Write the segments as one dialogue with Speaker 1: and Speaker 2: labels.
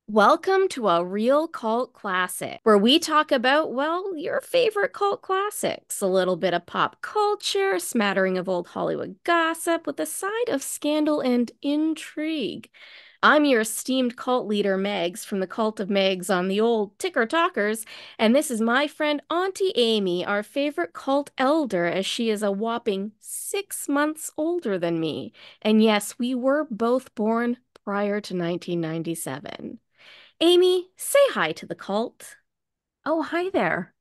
Speaker 1: Welcome to a real cult classic, where we talk about, well, your favorite cult classics. A little bit of pop culture, a smattering of old Hollywood gossip, with a side of scandal and intrigue. I'm your esteemed cult leader, Megs, from the Cult of Megs on the old Ticker Talkers, and this is my friend Auntie Amy, our favorite cult elder, as she is a whopping 6 months older than me. And yes, we were both born prior to 1997. Amy, say hi to the cult.
Speaker 2: Oh, hi there.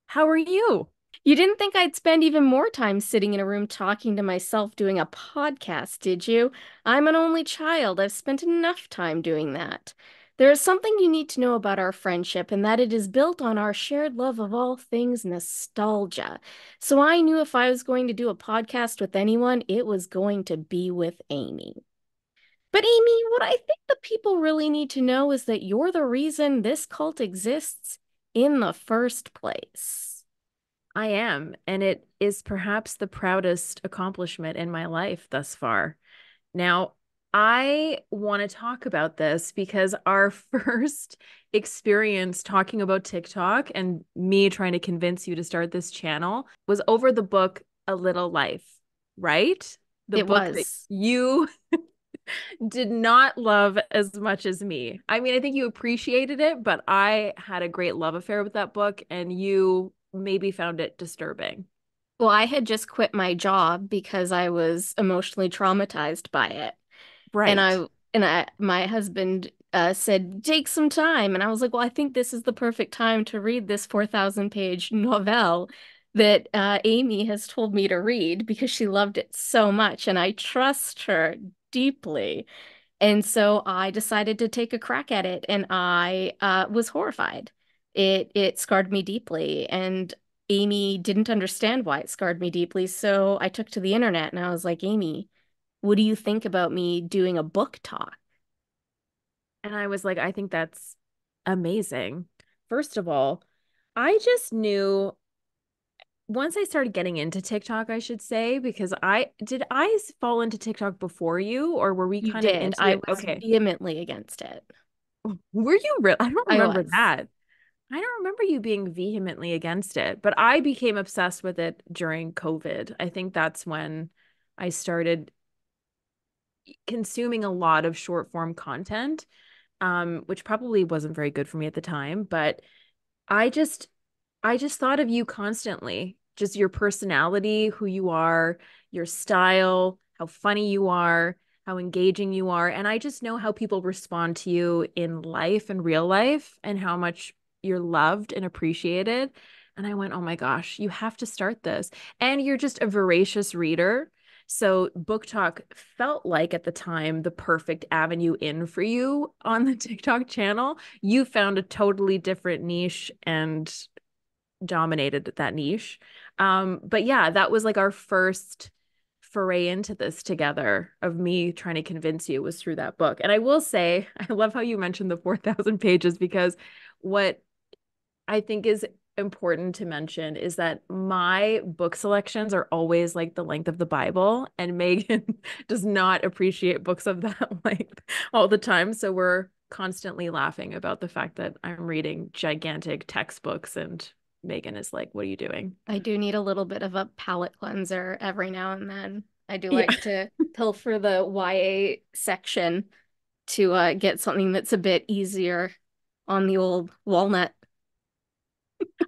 Speaker 2: How are you?
Speaker 1: You didn't think I'd spend even more time sitting in a room talking to myself doing a podcast, did you? I'm an only child. I've spent enough time doing that. There is something you need to know about our friendship, and that it is built on our shared love of all things nostalgia. So I knew if I was going to do a podcast with anyone, it was going to be with Amy. But Amy, what I think the people really need to know is that you're the reason this cult exists in the first place.
Speaker 2: I am, and it is perhaps the proudest accomplishment in my life thus far. Now, I want to talk about this because our first experience talking about TikTok and me trying to convince you to start this channel was over the book A Little Life, right? The
Speaker 1: It
Speaker 2: book that
Speaker 1: was.
Speaker 2: you did not love as much as me. I mean, I think you appreciated it, but I had a great love affair with that book, and you maybe found it disturbing.
Speaker 1: Well, I had just quit my job because I was emotionally traumatized by it. And
Speaker 2: Right.
Speaker 1: my husband said, take some time. And I was like, well, I think this is the perfect time to read this 4,000 page novel that Amy has told me to read because she loved it so much. And I trust her deeply. And so I decided to take a crack at it, and I was horrified. It scarred me deeply, and Amy didn't understand why it scarred me deeply. So I took to the internet and I was like, Amy, what do you think about me doing a book talk?
Speaker 2: And I was like, I think that's amazing. First of all, I just knew once I started getting into TikTok, I should say, because I fall into TikTok before you, or were we
Speaker 1: You
Speaker 2: kind of
Speaker 1: did.
Speaker 2: into
Speaker 1: I
Speaker 2: it?
Speaker 1: was
Speaker 2: Okay.
Speaker 1: vehemently against it.
Speaker 2: Were you real? I don't
Speaker 1: I
Speaker 2: remember
Speaker 1: was.
Speaker 2: that. I don't remember you being vehemently against it, but I became obsessed with it during COVID. I think that's when I started consuming a lot of short form content, which probably wasn't very good for me at the time, but I just I just thought of you constantly, just your personality, who you are, your style, how funny you are, how engaging you are. And I just know how people respond to you in life and real life and how much you're loved and appreciated. And I went, oh my gosh, you have to start this. And you're just a voracious reader. So Book Talk felt like at the time the perfect avenue in for you on the TikTok channel. You found a totally different niche and dominated that niche. But yeah, that was like our first foray into this together of me trying to convince you was through that book. And I will say, I love how you mentioned the 4,000 pages because what I think is important to mention is that my book selections are always like the length of the Bible, and Megan does not appreciate books of that length all the time. So we're constantly laughing about the fact that I'm reading gigantic textbooks, and Megan is like, "What are you doing?"
Speaker 1: I do need a little bit of a palate cleanser every now and then. I do
Speaker 2: Yeah.
Speaker 1: like to pilfer the YA section to get something that's a bit easier on the old walnut.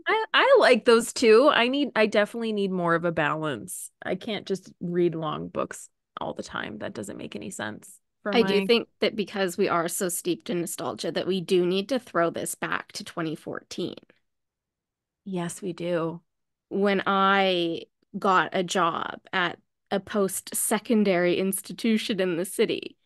Speaker 2: I like those too. I definitely need more of a balance. I can't just read long books all the time. That doesn't make any sense for
Speaker 1: I do
Speaker 2: my.
Speaker 1: think that because we are so steeped in nostalgia that we do need to throw this back to 2014
Speaker 2: Yes, we do.
Speaker 1: when I got a job at a post-secondary institution in the city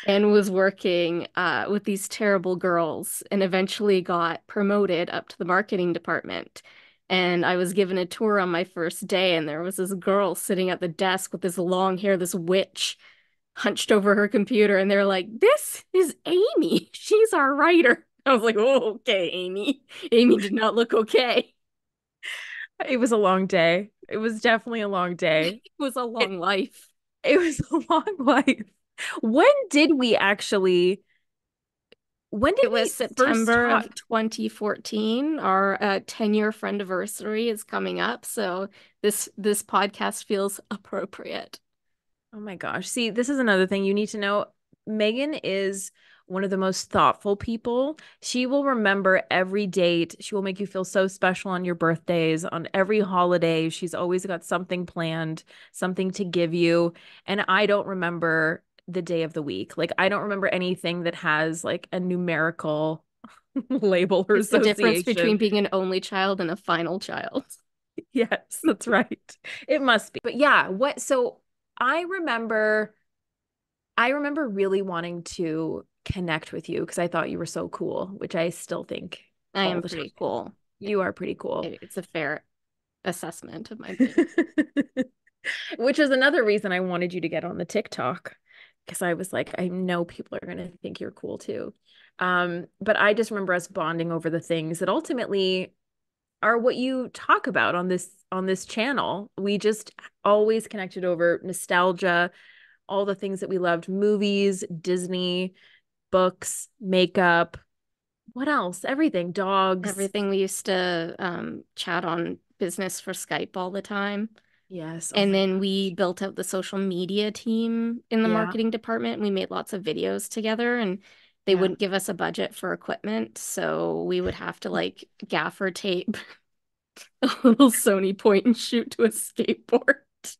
Speaker 1: and was working with these terrible girls and eventually got promoted up to the marketing department. And I was given a tour on my first day, and there was this girl sitting at the desk with this long hair, this witch hunched over her computer, and they're like, "This is Amy. She's our writer." I was like, "Oh, okay, Amy." Amy did not look okay.
Speaker 2: It was a long day. It was definitely a long day.
Speaker 1: It was a
Speaker 2: It
Speaker 1: long life.
Speaker 2: it was a long life. When did we actually When did
Speaker 1: It was
Speaker 2: we first
Speaker 1: September
Speaker 2: talk?
Speaker 1: of 2014. Our 10-year friendiversary is coming up, so this podcast feels appropriate.
Speaker 2: Oh my gosh. See, this is another thing you need to know. Megan is one of the most thoughtful people. She will remember every date. She will make you feel so special on your birthdays, on every holiday. She's always got something planned, something to give you. And I don't remember the day of the week. Like, I don't remember anything that has like a numerical label or
Speaker 1: It's the difference between
Speaker 2: association.
Speaker 1: being an only child and a final child.
Speaker 2: Yes, that's right. It must be. But yeah, so I remember I remember really wanting to connect with you because I thought you were so cool, which I still think
Speaker 1: I
Speaker 2: all
Speaker 1: am
Speaker 2: the
Speaker 1: pretty
Speaker 2: time.
Speaker 1: cool.
Speaker 2: You are pretty cool.
Speaker 1: It's a fair assessment of my being.
Speaker 2: Which is another reason I wanted you to get on the TikTok because I was like, I know people are going to think you're cool too. But I just remember us bonding over the things that ultimately are what you talk about on this channel. We just always connected over nostalgia, all the things that we loved, movies, Disney, books, makeup, what else? Everything, dogs.
Speaker 1: Everything we used to chat on business for Skype all the time.
Speaker 2: Yes. Oh
Speaker 1: And
Speaker 2: my
Speaker 1: then we
Speaker 2: gosh.
Speaker 1: built out the social media team in the
Speaker 2: Yeah.
Speaker 1: marketing department. We made lots of videos together and they
Speaker 2: Yeah.
Speaker 1: wouldn't give us a budget for equipment. So we would have to like gaffer tape a little Sony point and shoot to a skateboard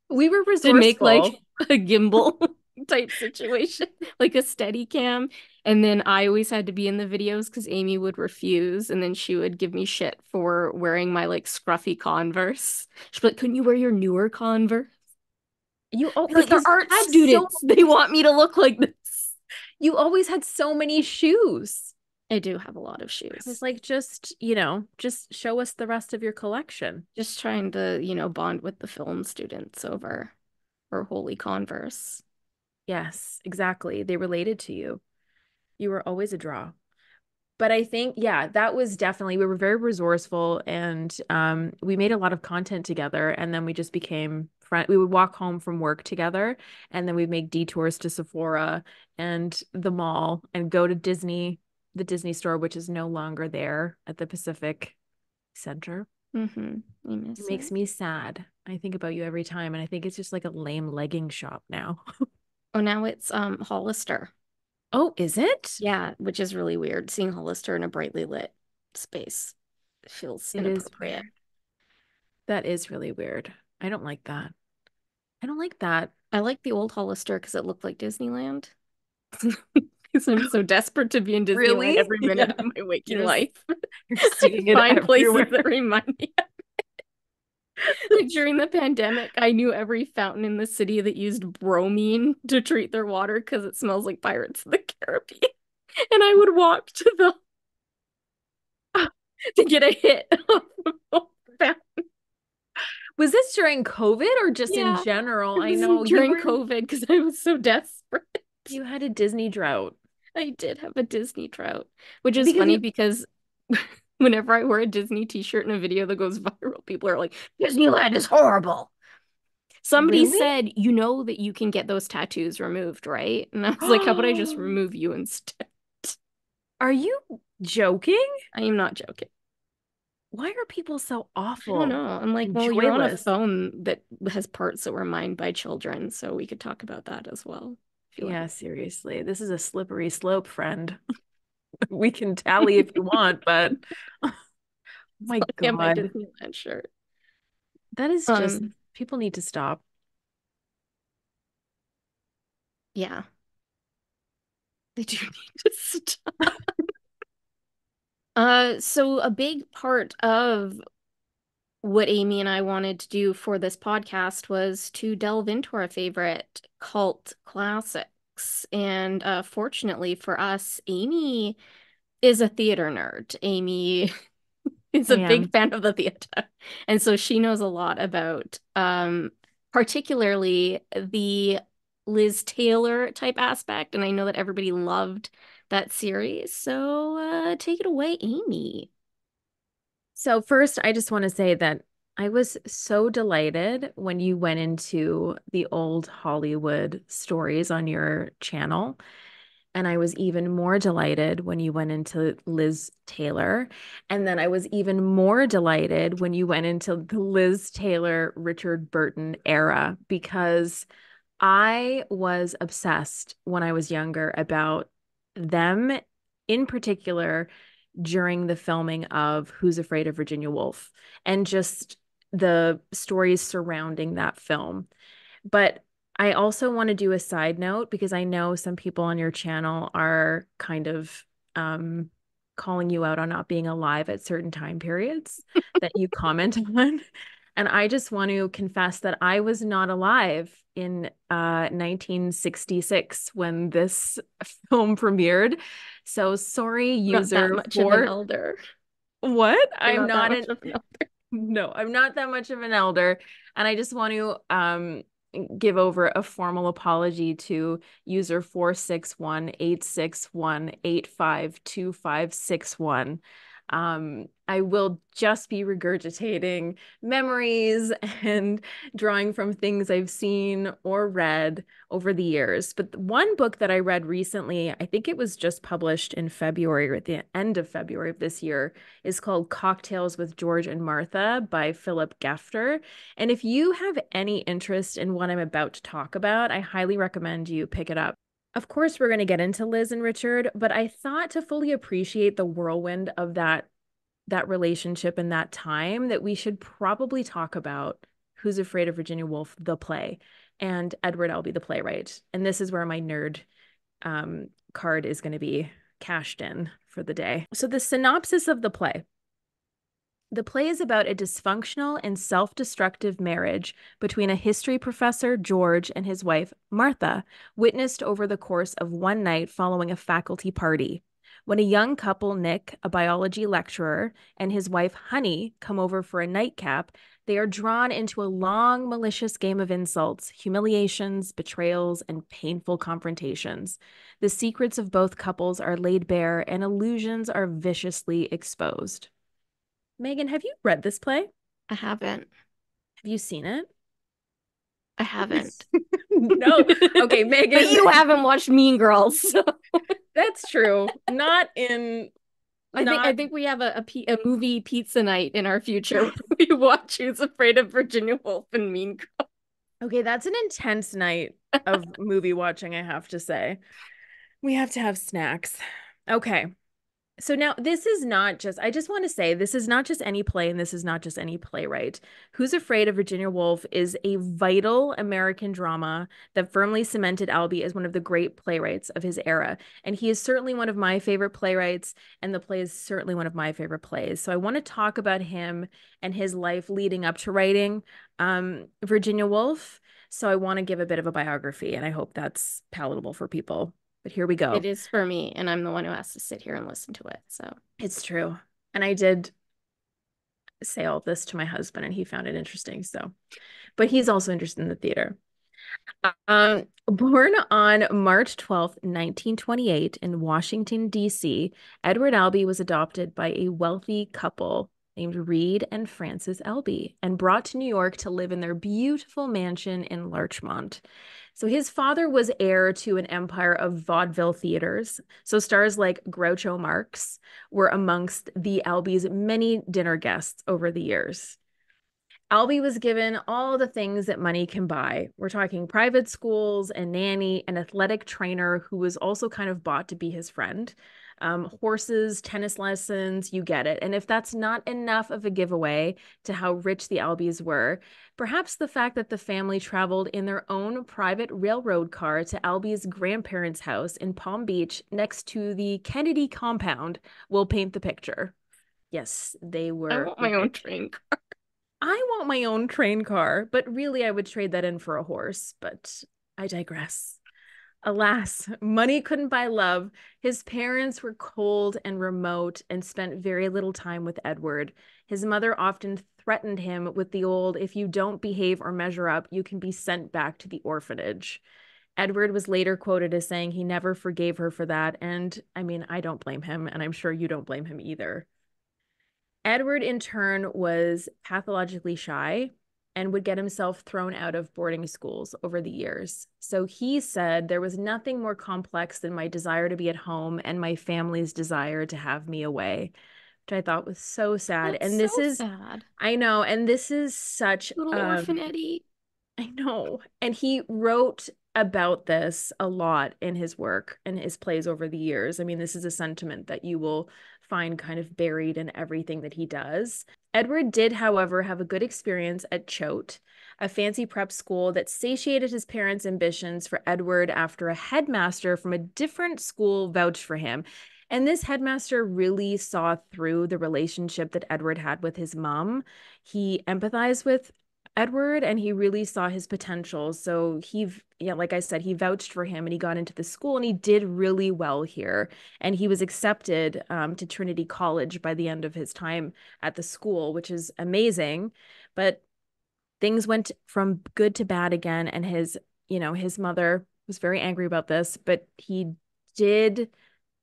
Speaker 2: We were
Speaker 1: to make like
Speaker 2: resourceful.
Speaker 1: a gimbal type situation, like a steady cam. And then I always had to be in the videos because Amy would refuse. And then she would give me shit for wearing my like scruffy Converse. She'd be like, couldn't you wear your newer Converse?
Speaker 2: You oh,
Speaker 1: Be like, they're
Speaker 2: because you
Speaker 1: art
Speaker 2: had so
Speaker 1: students. They want me to look like this.
Speaker 2: you always had so many shoes.
Speaker 1: I do have a lot of
Speaker 2: I was
Speaker 1: shoes.
Speaker 2: like, just show us the rest of your collection.
Speaker 1: Just trying to, bond with the film students over holy Converse.
Speaker 2: Yes, exactly. They related to you. You were always a draw. But I think, yeah, that was definitely, we were very resourceful and we made a lot of content together. And then we just became friends. We would walk home from work together and then we'd make detours to Sephora and the mall and go to the Disney store, which is no longer there at the Pacific Center.
Speaker 1: Mm-hmm. I
Speaker 2: It
Speaker 1: miss
Speaker 2: makes
Speaker 1: it.
Speaker 2: me sad. I think about you every time. And I think it's just like a lame legging shop now.
Speaker 1: Oh, now it's Hollister.
Speaker 2: Oh, is it?
Speaker 1: Yeah, which is really weird. Seeing Hollister in a brightly lit space feels
Speaker 2: It is
Speaker 1: inappropriate.
Speaker 2: weird. That is really weird. I don't like that. I don't like that.
Speaker 1: I like the old Hollister because it looked like Disneyland. Because I'm so desperate to be in Disneyland
Speaker 2: Really?
Speaker 1: every minute
Speaker 2: Yeah.
Speaker 1: of my waking
Speaker 2: You're
Speaker 1: life.
Speaker 2: you're
Speaker 1: I
Speaker 2: seeing it
Speaker 1: find places
Speaker 2: everywhere.
Speaker 1: that remind me. Like during the pandemic, I knew every fountain in the city that used bromine to treat their water because it smells like Pirates of the Caribbean. And I would walk to the to get a hit of the fountain.
Speaker 2: Was this during COVID or just in
Speaker 1: Yeah,
Speaker 2: general?
Speaker 1: it
Speaker 2: I
Speaker 1: was
Speaker 2: know
Speaker 1: during COVID because I was so desperate.
Speaker 2: you had a Disney drought
Speaker 1: I did have a Disney trout, which is
Speaker 2: because
Speaker 1: funny
Speaker 2: you
Speaker 1: because whenever I wear a Disney t-shirt in a video that goes viral, people are like, Disneyland is horrible. Somebody
Speaker 2: really?
Speaker 1: said, you know that you can get those tattoos removed, right? And I was like, how about I just remove you instead?
Speaker 2: Are you joking?
Speaker 1: I am not joking.
Speaker 2: Why are people so
Speaker 1: I don't
Speaker 2: awful
Speaker 1: know. I'm like,
Speaker 2: and
Speaker 1: well, you're on a
Speaker 2: joyless?
Speaker 1: phone that has parts that were mined by children, so we could talk about that as well, if you
Speaker 2: Yeah,
Speaker 1: like.
Speaker 2: seriously. This is a slippery slope, friend. We can tally if you want, but oh my
Speaker 1: And my
Speaker 2: God.
Speaker 1: Disneyland shirt.
Speaker 2: That is just
Speaker 1: Um,
Speaker 2: people need to stop.
Speaker 1: yeah, they do need to stop. So a big part of what Amy and I wanted to do for this podcast was to delve into our favorite cult classics. And fortunately for us, Amy is a theater nerd. Amy is
Speaker 2: I
Speaker 1: a big
Speaker 2: am.
Speaker 1: fan of the theater. And so she knows a lot about particularly the Liz Taylor type aspect. And I know that everybody loved that series. So take it away, Amy.
Speaker 2: So first, I just want to say that I was so delighted when you went into the old Hollywood stories on your channel. And I was even more delighted when you went into Liz Taylor. And then I was even more delighted when you went into the Liz Taylor, Richard Burton era, because I was obsessed when I was younger about them in particular during the filming of Who's Afraid of Virginia Woolf and just the stories surrounding that film. But I also want to do a side note because I know some people on your channel are kind of um, calling you out on not being alive at certain time periods that you comment on. And I just want to confess that I was not alive in 1966 when this film premiered. So sorry,
Speaker 1: Not that
Speaker 2: user
Speaker 1: much of an
Speaker 2: for
Speaker 1: elder.
Speaker 2: what?
Speaker 1: You're
Speaker 2: I'm
Speaker 1: not that
Speaker 2: not
Speaker 1: much
Speaker 2: an
Speaker 1: of an elder.
Speaker 2: no, I'm not that much of an elder. And I just want to give over a formal apology to user 461-861-852561. I will just be regurgitating memories and drawing from things I've seen or read over the years. But one book that I read recently, I think it was just published in February or at the end of February of this year, is called Cocktails with George and Martha by Philip Gefter. And if you have any interest in what I'm about to talk about, I highly recommend you pick it up. Of course, we're going to get into Liz and Richard, but I thought to fully appreciate the whirlwind of that relationship and that time that we should probably talk about Who's Afraid of Virginia Woolf, the play, and Edward Albee, the playwright. And this is where my nerd card is going to be cashed in for the day. So the synopsis of the play. The play is about a dysfunctional and self-destructive marriage between a history professor, George, and his wife, Martha, witnessed over the course of one night following a faculty party. When a young couple, Nick, a biology lecturer, and his wife, Honey, come over for a nightcap, they are drawn into a long, malicious game of insults, humiliations, betrayals, and painful confrontations. The secrets of both couples are laid bare, and illusions are viciously exposed. Megan, have you read this play?
Speaker 1: I haven't.
Speaker 2: Have you seen it?
Speaker 1: I haven't.
Speaker 2: No. Okay,
Speaker 1: But
Speaker 2: Megan,
Speaker 1: you haven't watched Mean Girls. So
Speaker 2: that's true. Not in,
Speaker 1: I
Speaker 2: not,
Speaker 1: think we have a movie pizza night in our future where we watch Who's Afraid of Virginia Woolf and Mean Girls.
Speaker 2: okay, that's an intense night of movie watching, I have to say. We have to have snacks. Okay. So now this is not just, I just want to say, this is not just any play and this is not just any playwright. Who's Afraid of Virginia Woolf is a vital American drama that firmly cemented Albee as one of the great playwrights of his era. And he is certainly one of my favorite playwrights, and the play is certainly one of my favorite plays. So I want to talk about him and his life leading up to writing Virginia Woolf. So I want to give a bit of a biography, and I hope that's palatable for people. But here we
Speaker 1: It
Speaker 2: go.
Speaker 1: is for me, and I'm the one who has to sit here and listen to it. So
Speaker 2: It's true. And I did say all this to my husband, and he found it interesting. So, but he's also interested in the theater. Born on March 12th, 1928, in Washington, D.C., Edward Albee was adopted by a wealthy couple named Reed and Frances Albee and brought to New York to live in their beautiful mansion in Larchmont. So his father was heir to an empire of vaudeville theaters. So stars like Groucho Marx were amongst the Albee's many dinner guests over the years. Albee was given all the things that money can buy. We're talking private schools, a nanny, an athletic trainer who was also kind of bought to be his friend, horses, tennis lessons, you get it. And if that's not enough of a giveaway to how rich the Albees were, perhaps the fact that the family traveled in their own private railroad car to Albee's grandparents' house in Palm Beach next to the Kennedy compound will paint the picture. Yes, they
Speaker 1: I
Speaker 2: were
Speaker 1: want my own
Speaker 2: rich.
Speaker 1: train.
Speaker 2: I want my own train car, but really I would trade that in for a horse, but I digress. Alas, money couldn't buy love. His parents were cold and remote and spent very little time with Edward. His mother often threatened him with the old, if you don't behave or measure up, you can be sent back to the orphanage. Edward was later quoted as saying he never forgave her for that. And I mean, I don't blame him, and I'm sure you don't blame him either. Edward, in turn, was pathologically shy and would get himself thrown out of boarding schools over the years. So he said there was nothing more complex than my desire to be at home and my family's desire to have me away, which I thought was so sad.
Speaker 1: That's
Speaker 2: And
Speaker 1: so
Speaker 2: this is,
Speaker 1: sad.
Speaker 2: I know, and this is such
Speaker 1: Little orphan Eddie.
Speaker 2: I know. And he wrote about this a lot in his work and his plays over the years. I mean, this is a sentiment that you will find kind of buried in everything that he does. Edward did, however, have a good experience at Choate, a fancy prep school that satiated his parents' ambitions for Edward after a headmaster from a different school vouched for him. And this headmaster really saw through the relationship that Edward had with his mom. He empathized with Edward and he really saw his potential. So he, yeah, like I said, he vouched for him and he got into the school and he did really well here. And he was accepted to Trinity College by the end of his time at the school, which is amazing. But things went from good to bad again. And his mother was very angry about this, but he did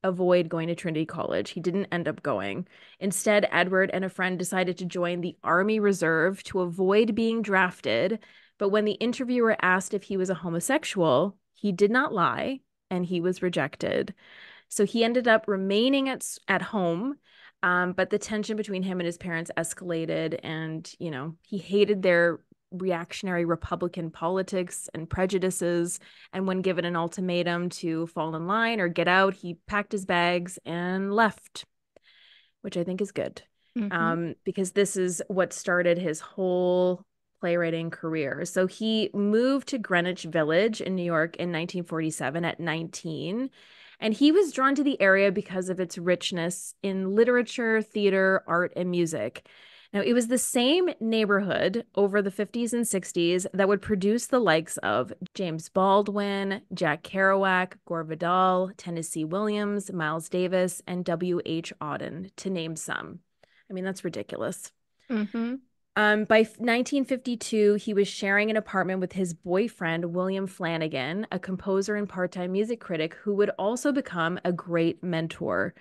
Speaker 2: avoid going to Trinity College. He didn't end up going. Instead, Edward and a friend decided to join the Army Reserve to avoid being drafted. But when the interviewer asked if he was a homosexual, he did not lie and he was rejected. So he ended up remaining at home. But the tension between him and his parents escalated, and he hated their reactionary Republican politics and prejudices. And when given an ultimatum to fall in line or get out, he packed his bags and left, which I think is good.
Speaker 1: Mm-hmm.
Speaker 2: Because this is what started his whole playwriting career. So he moved to Greenwich Village in New York in 1947 at 19. And he was drawn to the area because of its richness in literature, theater, art, and music. Now, it was the same neighborhood over the 50s and 60s that would produce the likes of James Baldwin, Jack Kerouac, Gore Vidal, Tennessee Williams, Miles Davis, and W.H. Auden, to name some. I mean, that's ridiculous.
Speaker 1: Mm-hmm.
Speaker 2: By 1952, he was sharing an apartment with his boyfriend, William Flanagan, a composer and part-time music critic who would also become a great mentor.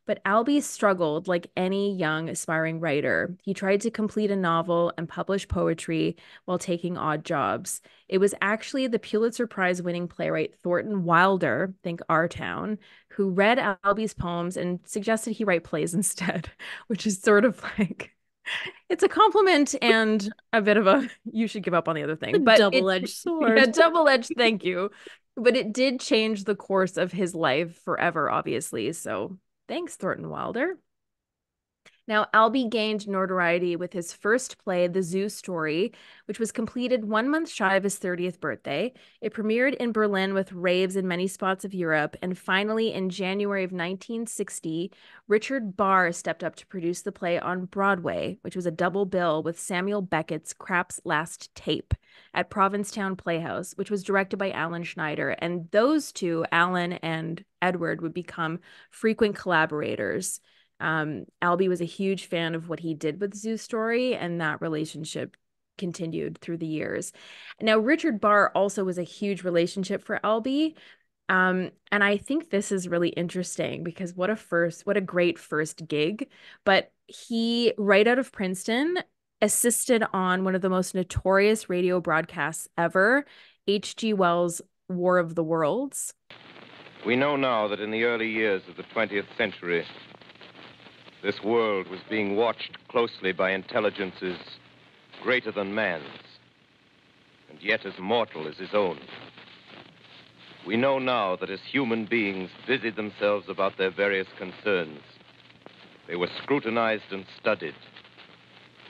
Speaker 2: But Albee struggled like any young aspiring writer. He tried to complete a novel and publish poetry while taking odd jobs. It was actually the Pulitzer Prize winning playwright Thornton Wilder, think Our Town, who read Albee's poems and suggested he write plays instead, which is sort of like it's a compliment and a bit of a you should give up on the other
Speaker 1: A
Speaker 2: thing. But it
Speaker 1: double-edged
Speaker 2: yeah,
Speaker 1: sword.
Speaker 2: double-edged thank you. But it did change the course of his life forever, obviously. So thanks, Thornton Wilder. Now, Albee gained notoriety with his first play, The Zoo Story, which was completed 1 month shy of his 30th birthday. It premiered in Berlin with raves in many spots of Europe. And finally, in January of 1960, Richard Barr stepped up to produce the play on Broadway, which was a double bill with Samuel Beckett's Krapp's Last Tape at Provincetown Playhouse, which was directed by Alan Schneider. And those two, Alan and Edward, would become frequent collaborators. Albee was a huge fan of what he did with Zoo Story, and that relationship continued through the years. Now, Richard Barr also was a huge relationship for Albee. And I think this is really interesting because what a great first gig. But he, right out of Princeton, assisted on one of the most notorious radio broadcasts ever, H.G. Wells' War of the Worlds.
Speaker 3: We know now that in the early years of the 20th century, this world was being watched closely by intelligences greater than man's, and yet as mortal as his own. We know now that as human beings busied themselves about their various concerns, they were scrutinized and studied,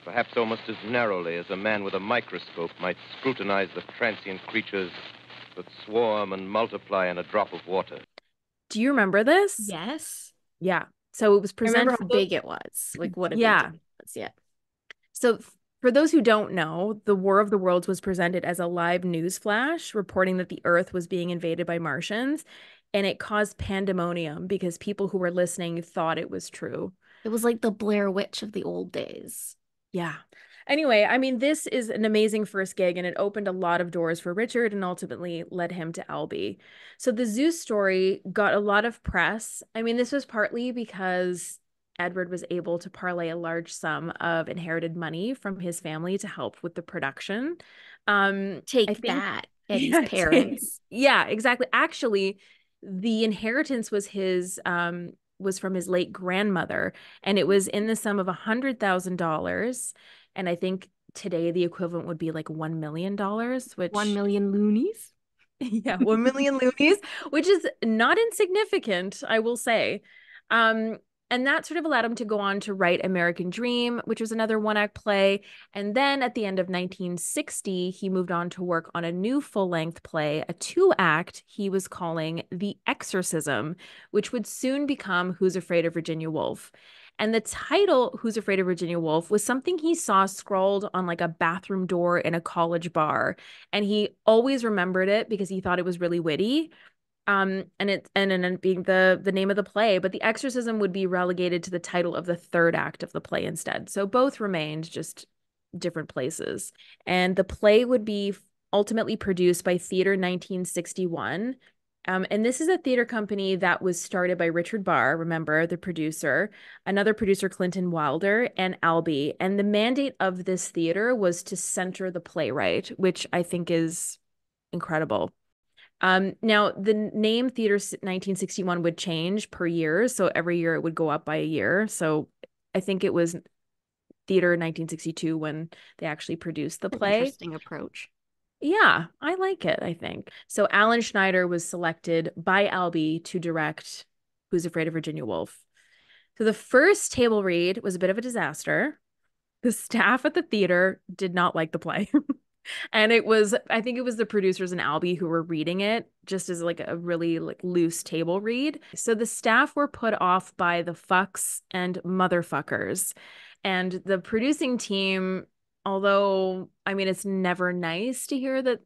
Speaker 3: perhaps almost as narrowly as a man with a microscope might scrutinize the transient creatures that swarm and multiply in a drop of water.
Speaker 2: Do you remember this?
Speaker 1: Yes.
Speaker 2: Yeah. So it was
Speaker 1: I remember
Speaker 2: presented.
Speaker 1: how big it was. Like what a big
Speaker 2: Yeah.
Speaker 1: deal it was. Yeah.
Speaker 2: So for those who don't know, the War of the Worlds was presented as a live news flash reporting that the Earth was being invaded by Martians, and it caused pandemonium because people who were listening thought it was true.
Speaker 1: It was like the Blair Witch of the old days.
Speaker 2: Yeah. Anyway, I mean, this is an amazing first gig, and it opened a lot of doors for Richard and ultimately led him to Albee. So the Zoo Story got a lot of press. I mean, this was partly because Edward was able to parlay a large sum of inherited money from his family to help with the production. I
Speaker 1: Take
Speaker 2: think,
Speaker 1: that, Eddie's parents.
Speaker 2: yeah, exactly. Actually, the inheritance was from his late grandmother, and it was in the sum of $100,000. And I think today the equivalent would be like $1 million, which
Speaker 1: 1 million loonies.
Speaker 2: yeah, 1 million loonies, which is not insignificant, I will say. Um, and that sort of allowed him to go on to write American Dream, which was another one-act play. And then at the end of 1960, he moved on to work on a new full-length play, a two-act he was calling The Exorcism, which would soon become Who's Afraid of Virginia Woolf. And the title, Who's Afraid of Virginia Woolf, was something he saw scrawled on like a bathroom door in a college bar. And he always remembered it because he thought it was really witty. And being the name of the play, but the exorcism would be relegated to the title of the third act of the play instead. So both remained just different places. And the play would be ultimately produced by Theater 1961. And this is a theater company that was started by Richard Barr, remember, the producer, another producer, Clinton Wilder, and Albee. And the mandate of this theater was to center the playwright, which I think is incredible. Now, the name Theater 1961 would change per year. So every year it would go up by a year. So I think it was Theater 1962 when they actually produced the play.
Speaker 1: Interesting approach.
Speaker 2: Yeah, I like it, I think. So Alan Schneider was selected by Albee to direct Who's Afraid of Virginia Woolf. So the first table read was a bit of a disaster. The staff at the theater did not like the play. And I think it was the producers and Albee who were reading it just as like a really like loose table read. So the staff were put off by the fucks and motherfuckers. And the producing team, although, I mean, it's never nice to hear that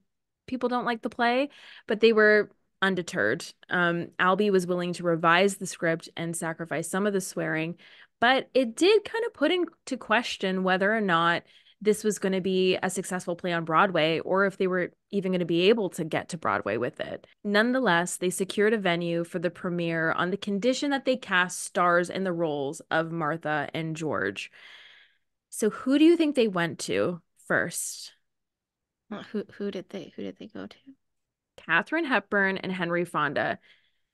Speaker 2: people don't like the play, but they were undeterred. Albee was willing to revise the script and sacrifice some of the swearing, but it did kind of put into question whether or not this was going to be a successful play on Broadway or if they were even going to be able to get to Broadway with it. Nonetheless, they secured a venue for the premiere on the condition that they cast stars in the roles of Martha and George. So who do you think they went to first?
Speaker 1: Who did they go to?
Speaker 2: Katharine Hepburn and Henry Fonda.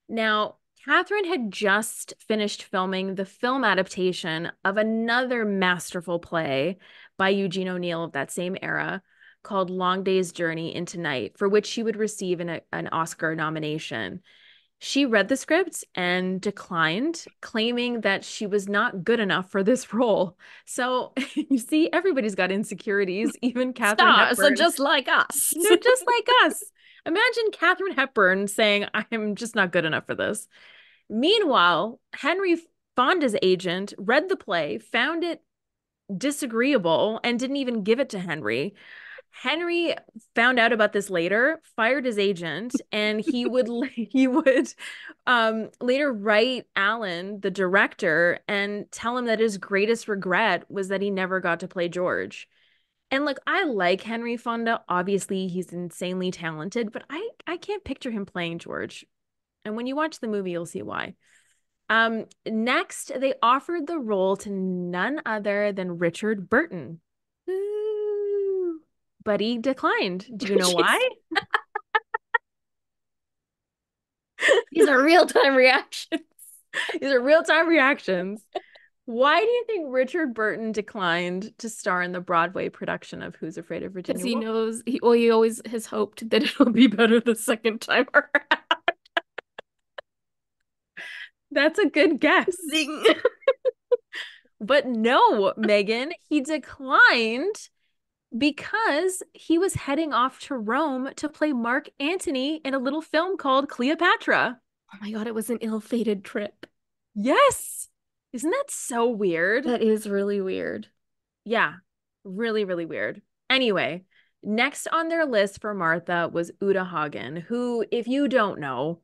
Speaker 2: Now, Katharine had just finished filming the film adaptation of another masterful play by Eugene O'Neill of that same era called Long Day's Journey into Night, for which she would receive an Oscar nomination. She read the script and declined, claiming that she was not good enough for this role. So you see, everybody's got insecurities, even Katharine
Speaker 1: Stars
Speaker 2: Hepburn.
Speaker 1: are just like us.
Speaker 2: They're just like us. Imagine Katharine Hepburn saying, I'm just not good enough for this. Meanwhile, Henry Fonda's agent read the play, found it disagreeable, and didn't even give it to Henry. Henry found out about this later, fired his agent, and he would later write Alan, the director, and tell him that his greatest regret was that he never got to play George. And like, I like Henry Fonda. Obviously, he's insanely talented, but I can't picture him playing George. And when you watch the movie, you'll see why. Next, they offered the role to none other than Richard Burton. Ooh. But he declined. Do you know why?
Speaker 1: These are real-time reactions.
Speaker 2: These are real-time reactions. Why do you think Richard Burton declined to star in the Broadway production of Who's Afraid of Virginia
Speaker 1: Because he
Speaker 2: Woolf?
Speaker 1: knows he always has hoped that it'll be better the second time around.
Speaker 2: That's a good guess.
Speaker 1: Zing.
Speaker 2: But no, Megan, he declined because he was heading off to Rome to play Mark Antony in a little film called Cleopatra.
Speaker 1: Oh my God, it was an ill-fated trip.
Speaker 2: Yes. Isn't that so weird?
Speaker 1: That is really weird.
Speaker 2: Yeah, really, really weird. Anyway, next on their list for Martha was Uta Hagen, who, if you don't know,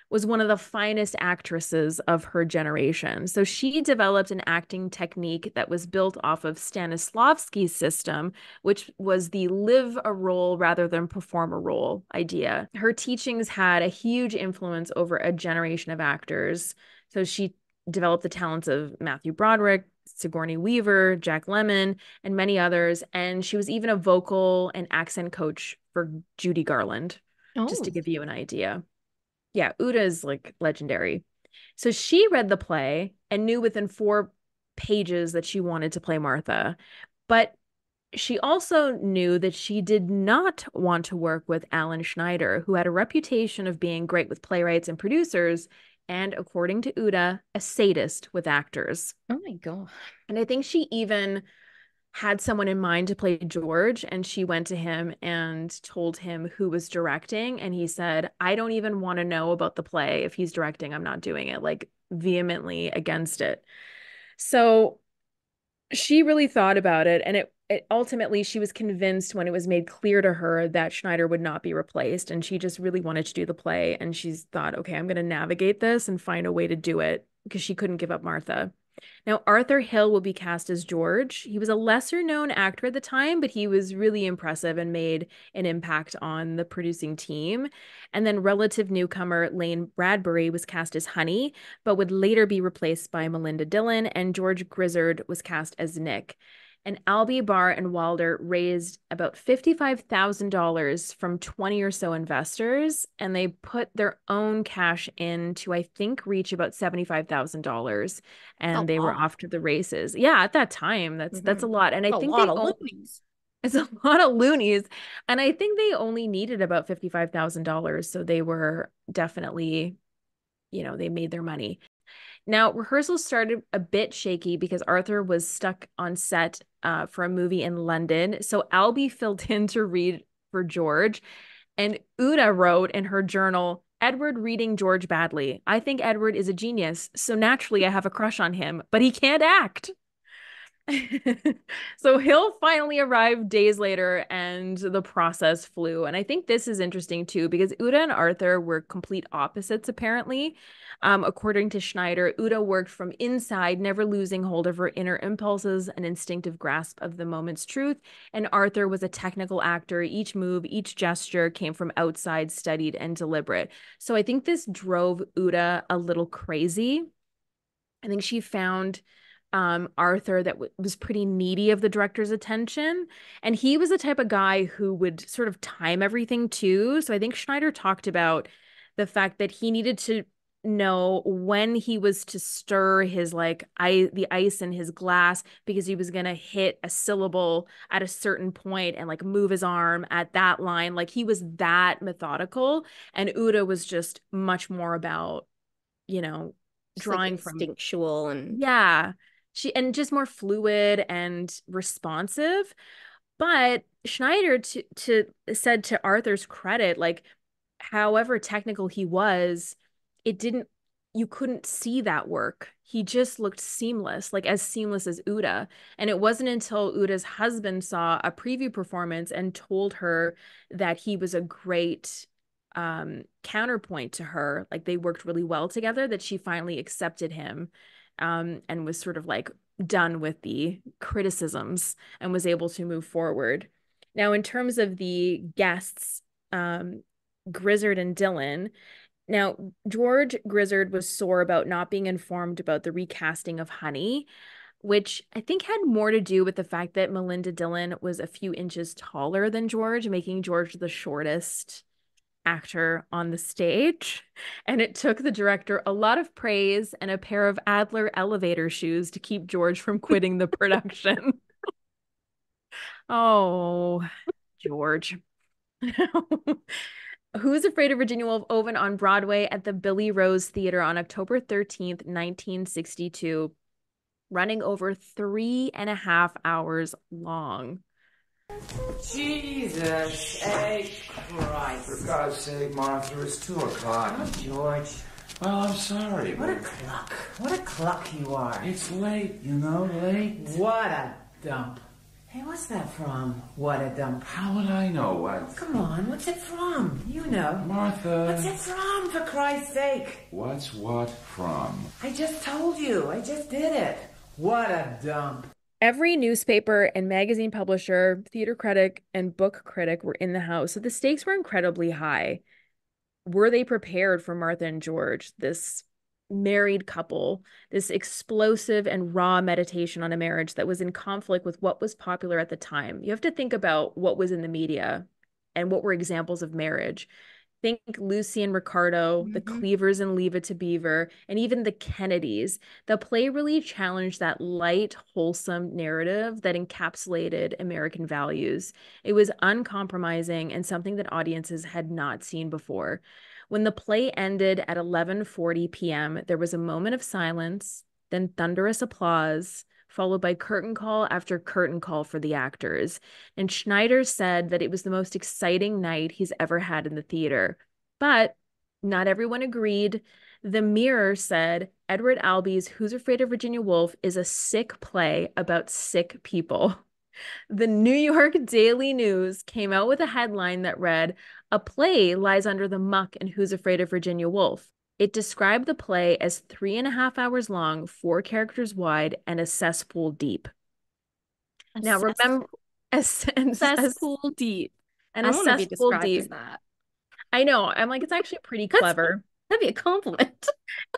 Speaker 2: was one of the finest actresses of her generation. So she developed an acting technique that was built off of Stanislavski's system, which was the live a role rather than perform a role idea. Her teachings had a huge influence over a generation of actors. So she developed the talents of Matthew Broderick, Sigourney Weaver, Jack Lemmon, and many others. And she was even a vocal and accent coach for Judy Garland, just to
Speaker 1: Oh,
Speaker 2: give you an idea. Yeah, Uda is like legendary. So she read the play and knew within 4 pages that she wanted to play Martha. But she also knew that she did not want to work with Alan Schneider, who had a reputation of being great with playwrights and producers, and according to Uda, a sadist with actors.
Speaker 1: oh my God.
Speaker 2: And I think she even had someone in mind to play George, and she went to him and told him who was directing, and he said, I don't even want to know about the play. If he's directing, I'm not doing it, like vehemently against it. So she really thought about it, and it ultimately she was convinced when it was made clear to her that Schneider would not be replaced, and she just really wanted to do the play, and she's thought, okay, I'm going to navigate this and find a way to do it because she couldn't give up Martha. Now, Arthur Hill will be cast as George. He was a lesser known actor at the time, but he was really impressive and made an impact on the producing team. And then relative newcomer Lane Bradbury was cast as Honey, but would later be replaced by Melinda Dillon, and George Grizzard was cast as Nick. And Albee, Barr, and Wilder raised about $55,000 from 20 or so investors, and they put their own cash in to, I think, reach about $75,000,
Speaker 1: A
Speaker 2: and they were
Speaker 1: lot.
Speaker 2: off to the races. Yeah, at that time, that's a lot. And I
Speaker 1: A
Speaker 2: think
Speaker 1: lot
Speaker 2: they
Speaker 1: of
Speaker 2: only
Speaker 1: loonies.
Speaker 2: it's a lot of loonies, and I think they only needed about $55,000, so they were definitely, they made their money. Now, rehearsals started a bit shaky because Arthur was stuck on set for a movie in London. So Albee filled in to read for George. And Uda wrote in her journal, Edward reading George badly. I think Edward is a genius. So naturally, I have a crush on him, but he can't act. So Hill finally arrived days later and the process flew. And I think this is interesting too, because Uda and Arthur were complete opposites, apparently. According to Schneider, Uda worked from inside, never losing hold of her inner impulses and instinctive grasp of the moment's truth. And Arthur was a technical actor. Each move, each gesture came from outside, studied, and deliberate. So I think this drove Uda a little crazy. I think she found Arthur that was pretty needy of the director's attention. And he was the type of guy who would sort of time everything too. So I think Schneider talked about the fact that he needed to know when he was to stir his the ice in his glass because he was going to hit a syllable at a certain point and like move his arm at that line. Like he was that methodical, and Uda was just much more about, you know,
Speaker 1: Just like
Speaker 2: drawing from,
Speaker 1: instinctual and
Speaker 2: yeah, she and just more fluid and responsive. But Schneider to said, to Arthur's credit, like however technical he was, it didn't you couldn't see that work. He just looked seamless, like as seamless as Uda. And it wasn't until Uda's husband saw a preview performance and told her that he was a great counterpoint to her, like they worked really well together, that she finally accepted him, and was sort of like done with the criticisms and was able to move forward. Now, in terms of the guests, Grizzard and Dillon. Now, George Grizzard was sore about not being informed about the recasting of Honey, which I think had more to do with the fact that Melinda Dillon was a few inches taller than George, making George the shortest actor on the stage. And it took the director a lot of praise and a pair of Adler elevator shoes to keep George from quitting the production. Oh, George. Who's Afraid of Virginia Woolf opened on Broadway at the Billy Rose Theater on October 13th, 1962, running over 3.5 hours long.
Speaker 4: Jesus H. Christ.
Speaker 5: For God's sake, Martha, it's 2 o'clock.
Speaker 4: Oh, George.
Speaker 5: Well, I'm sorry.
Speaker 4: What a cluck. What a cluck you are.
Speaker 5: It's late, late.
Speaker 4: What a dump. Hey, what's that from? What a dump.
Speaker 5: How would I know what?
Speaker 4: Oh, come on, what's it from? You know.
Speaker 5: Martha.
Speaker 4: What's it from, for Christ's sake?
Speaker 5: What's what from?
Speaker 4: I just told you. I just did it. What a dump.
Speaker 2: Every newspaper and magazine publisher, theater critic, and book critic were in the house, so the stakes were incredibly high. Were they prepared for Martha and George, this married couple, this explosive and raw meditation on a marriage that was in conflict with what was popular at the time. You have to think about what was in the media and what were examples of marriage. Think Lucy and Ricardo, the Cleavers and Leave It to Beaver, and even the Kennedys. The play really challenged that light, wholesome narrative that encapsulated American values. It was uncompromising and something that audiences had not seen before. When the play ended at 11:40 p.m., there was a moment of silence, then thunderous applause, followed by curtain call after curtain call for the actors. And Schneider said that it was the most exciting night he's ever had in the theater. But not everyone agreed. The Mirror said Edward Albee's Who's Afraid of Virginia Woolf is a sick play about sick people. The New York Daily News came out with a headline that read, "A play lies under the muck in Who's Afraid of Virginia Woolf." It described the play as 3.5 hours long, 4 characters wide, and a cesspool deep. Now remember,
Speaker 1: Cesspool deep.
Speaker 2: And
Speaker 1: I
Speaker 2: a
Speaker 1: want to be
Speaker 2: cesspool
Speaker 1: described as
Speaker 2: deep.
Speaker 1: that.
Speaker 2: I know. I'm like, it's actually pretty clever.
Speaker 1: That'd be a compliment.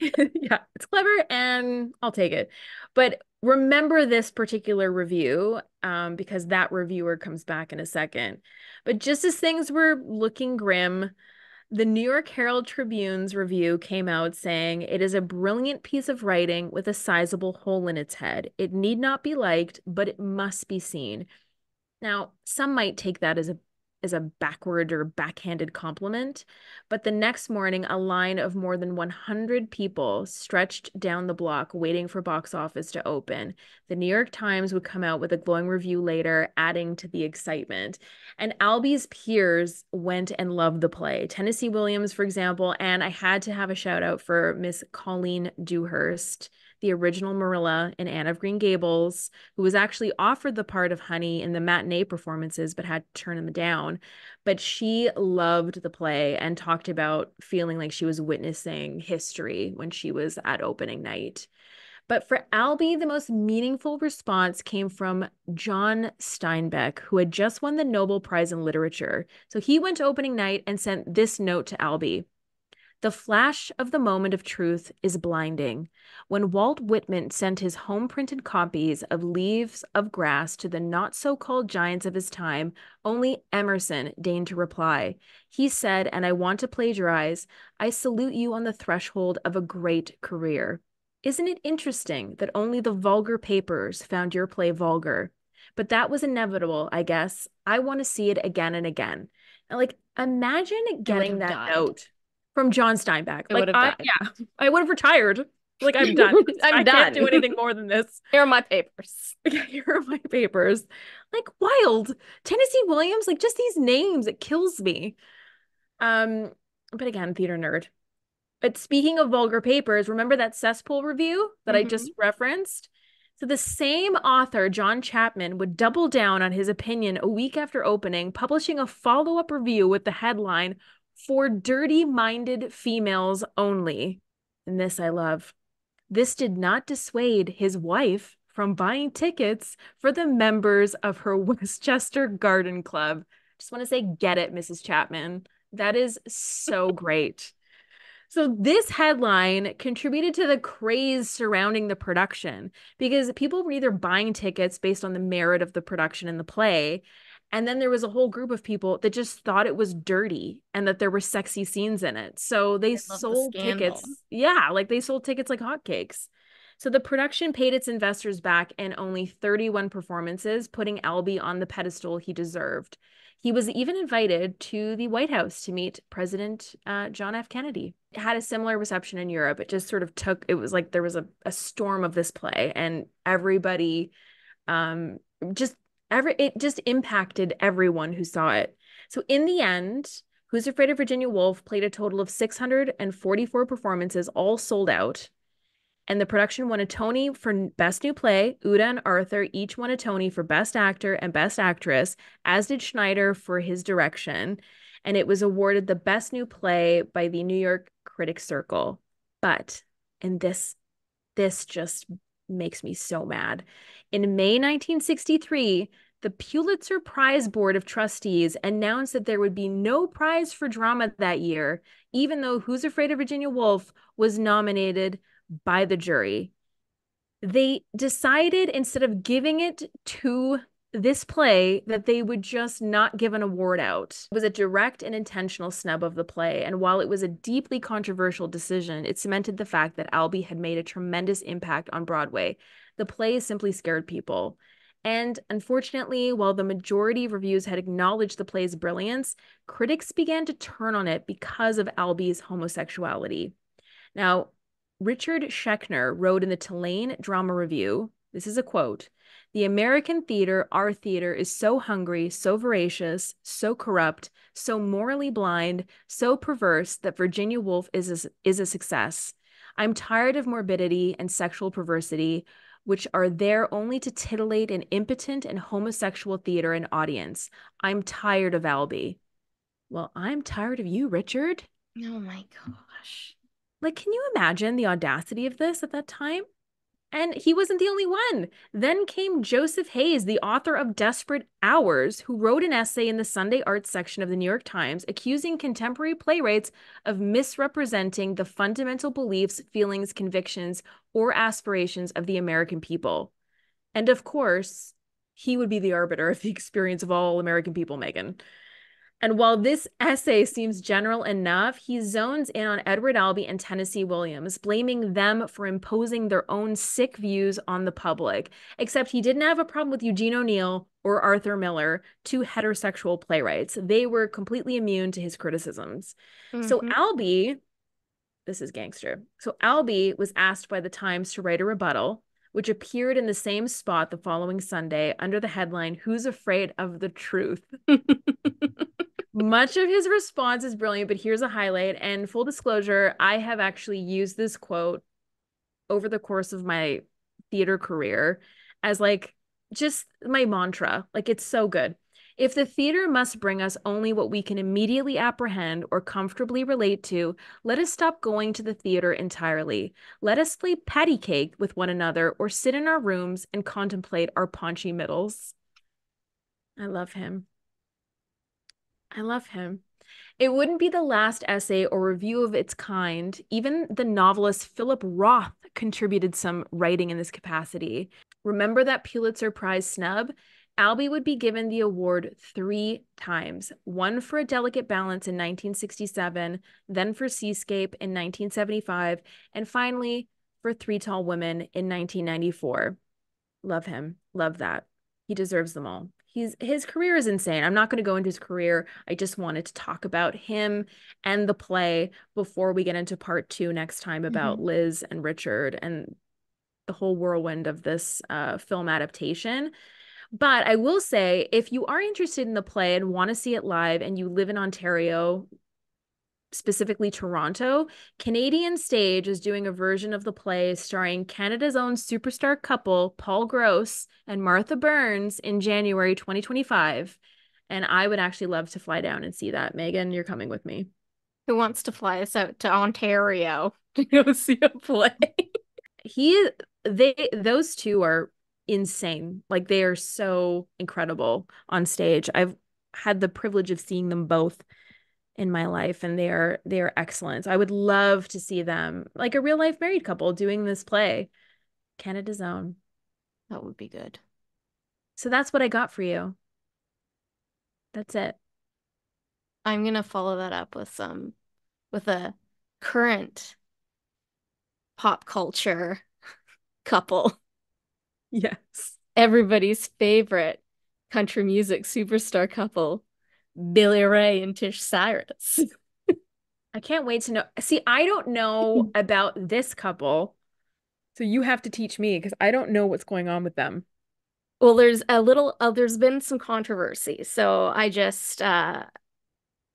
Speaker 2: Yeah, it's clever and I'll take it. But remember this particular review, because that reviewer comes back in a second. But just as things were looking grim, the New York Herald Tribune's review came out saying it is a brilliant piece of writing with a sizable hole in its head. It need not be liked, but it must be seen. Now, some might take that as a backward or backhanded compliment, but the next morning, a line of more than 100 people stretched down the block waiting for box office to open. The New York Times would come out with a glowing review later, adding to the excitement. And Albee's peers went and loved the play. Tennessee Williams, for example, and I had to have a shout out for Miss Colleen Dewhurst, the original Marilla in Anne of Green Gables, who was actually offered the part of Honey in the matinee performances, but had to turn them down. But she loved the play and talked about feeling like she was witnessing history when she was at opening night. But for Albee, the most meaningful response came from John Steinbeck, who had just won the Nobel Prize in Literature. So he went to opening night and sent this note to Albee. "The flash of the moment of truth is blinding. When Walt Whitman sent his home-printed copies of Leaves of Grass to the not-so-called giants of his time, only Emerson deigned to reply. He said, and I want to plagiarize, 'I salute you on the threshold of a great career.' Isn't it interesting that only the vulgar papers found your play vulgar? But that was inevitable, I guess. I want to see it again and again." And like, imagine getting that note from John Steinbeck.
Speaker 1: I
Speaker 2: Like,
Speaker 1: would have died.
Speaker 2: yeah, I would have retired. Like, I'm done.
Speaker 1: I'm
Speaker 2: I
Speaker 1: done.
Speaker 2: can't do anything more than this.
Speaker 1: Here are my papers.
Speaker 2: Here are my papers. Like, wild. Tennessee Williams, like, just these names, it kills me. But again, theater nerd. But speaking of vulgar papers, remember that cesspool review that I just referenced? So the same author, John Chapman, would double down on his opinion a week after opening, publishing a follow-up review with the headline, "For dirty-minded females only." And this I love. This did not dissuade his wife from buying tickets for the members of her Westchester Garden Club. Just want to say, get it, Mrs. Chapman. That is so great. So this headline contributed to the craze surrounding the production because people were either buying tickets based on the merit of the production and the play, and then there was a whole group of people that just thought it was dirty and that there were sexy scenes in it. So they sold tickets. Yeah, like they sold tickets like hotcakes. So the production paid its investors back in only 31 performances, putting Albee on the pedestal he deserved. He was even invited to the White House to meet President John F. Kennedy. It had a similar reception in Europe. It just sort of it was like there was a storm of this play and everybody it just impacted everyone who saw it. So in the end, Who's Afraid of Virginia Woolf played a total of 644 performances, all sold out. And the production won a Tony for Best New Play. Uda and Arthur each won a Tony for Best Actor and Best Actress, as did Schneider for his direction. And it was awarded the Best New Play by the New York Critics Circle. But, and this just makes me so mad. In May 1963, the Pulitzer Prize Board of Trustees announced that there would be no prize for drama that year, even though Who's Afraid of Virginia Woolf was nominated by the jury. They decided, instead of giving it to this play, that they would just not give an award out. It was a direct and intentional snub of the play, and while it was a deeply controversial decision, it cemented the fact that Albee had made a tremendous impact on Broadway. The play simply scared people. And unfortunately, while the majority of reviews had acknowledged the play's brilliance, critics began to turn on it because of Albee's homosexuality. Now, Richard Schechner wrote in the Tulane Drama Review, this is a quote, "The American theater, our theater, is so hungry, so voracious, so corrupt, so morally blind, so perverse that Virginia Woolf is a success. I'm tired of morbidity and sexual perversity, which are there only to titillate an impotent and homosexual theater and audience. I'm tired of Albee." Well, I'm tired of you, Richard.
Speaker 1: Oh my gosh.
Speaker 2: Like, can you imagine the audacity of this at that time? And he wasn't the only one. Then came Joseph Hayes, the author of Desperate Hours, who wrote an essay in the Sunday Arts section of the New York Times accusing contemporary playwrights of misrepresenting the fundamental beliefs, feelings, convictions, or aspirations of the American people. And of course, he would be the arbiter of the experience of all American people, Megan. And while this essay seems general enough, he zones in on Edward Albee and Tennessee Williams, blaming them for imposing their own sick views on the public. Except he didn't have a problem with Eugene O'Neill or Arthur Miller, two heterosexual playwrights. They were completely immune to his criticisms. So Albee, this is gangster. So Albee was asked by the Times to write a rebuttal, which appeared in the same spot the following Sunday under the headline, "Who's Afraid of the Truth?" Much of his response is brilliant, but here's a highlight. And full disclosure, I have actually used this quote over the course of my theater career as like just my mantra. Like, it's so good. "If the theater must bring us only what we can immediately apprehend or comfortably relate to, let us stop going to the theater entirely. Let us play patty cake with one another or sit in our rooms and contemplate our paunchy middles." I love him. I love him. It wouldn't be the last essay or review of its kind. Even the novelist Philip Roth contributed some writing in this capacity. Remember that Pulitzer Prize snub? Albee would be given the award 3 times, one for A Delicate Balance in 1967, then for Seascape in 1975, and finally for Three Tall Women in 1994. Love him. Love that. He deserves them all. His career is insane. I'm not going to go into his career. I just wanted to talk about him and the play before we get into part 2 next time about Liz and Richard and the whole whirlwind of this film adaptation. But I will say, if you are interested in the play and want to see it live and you live in Ontario, specifically Toronto, Canadian Stage is doing a version of the play starring Canada's own superstar couple, Paul Gross and Martha Burns, in January 2025. And I would actually love to fly down and see that. Megan, you're coming with me.
Speaker 1: Who wants to fly us out to Ontario to go see a play?
Speaker 2: Those two are insane. Like, they are so incredible on stage. I've had the privilege of seeing them both in my life, and they are excellent. I would love to see them, like a real life married couple, doing this play. Canada's own.
Speaker 1: That would be good.
Speaker 2: So that's what I got for you. That's it.
Speaker 1: I'm gonna follow that up with a current pop culture couple.
Speaker 2: Yes.
Speaker 1: Everybody's favorite country music superstar couple, Billy Ray and Tish Cyrus.
Speaker 2: I can't wait to know. See, I don't know about this couple, so you have to teach me because I don't know what's going on with them.
Speaker 1: Well, there's been some controversy, so I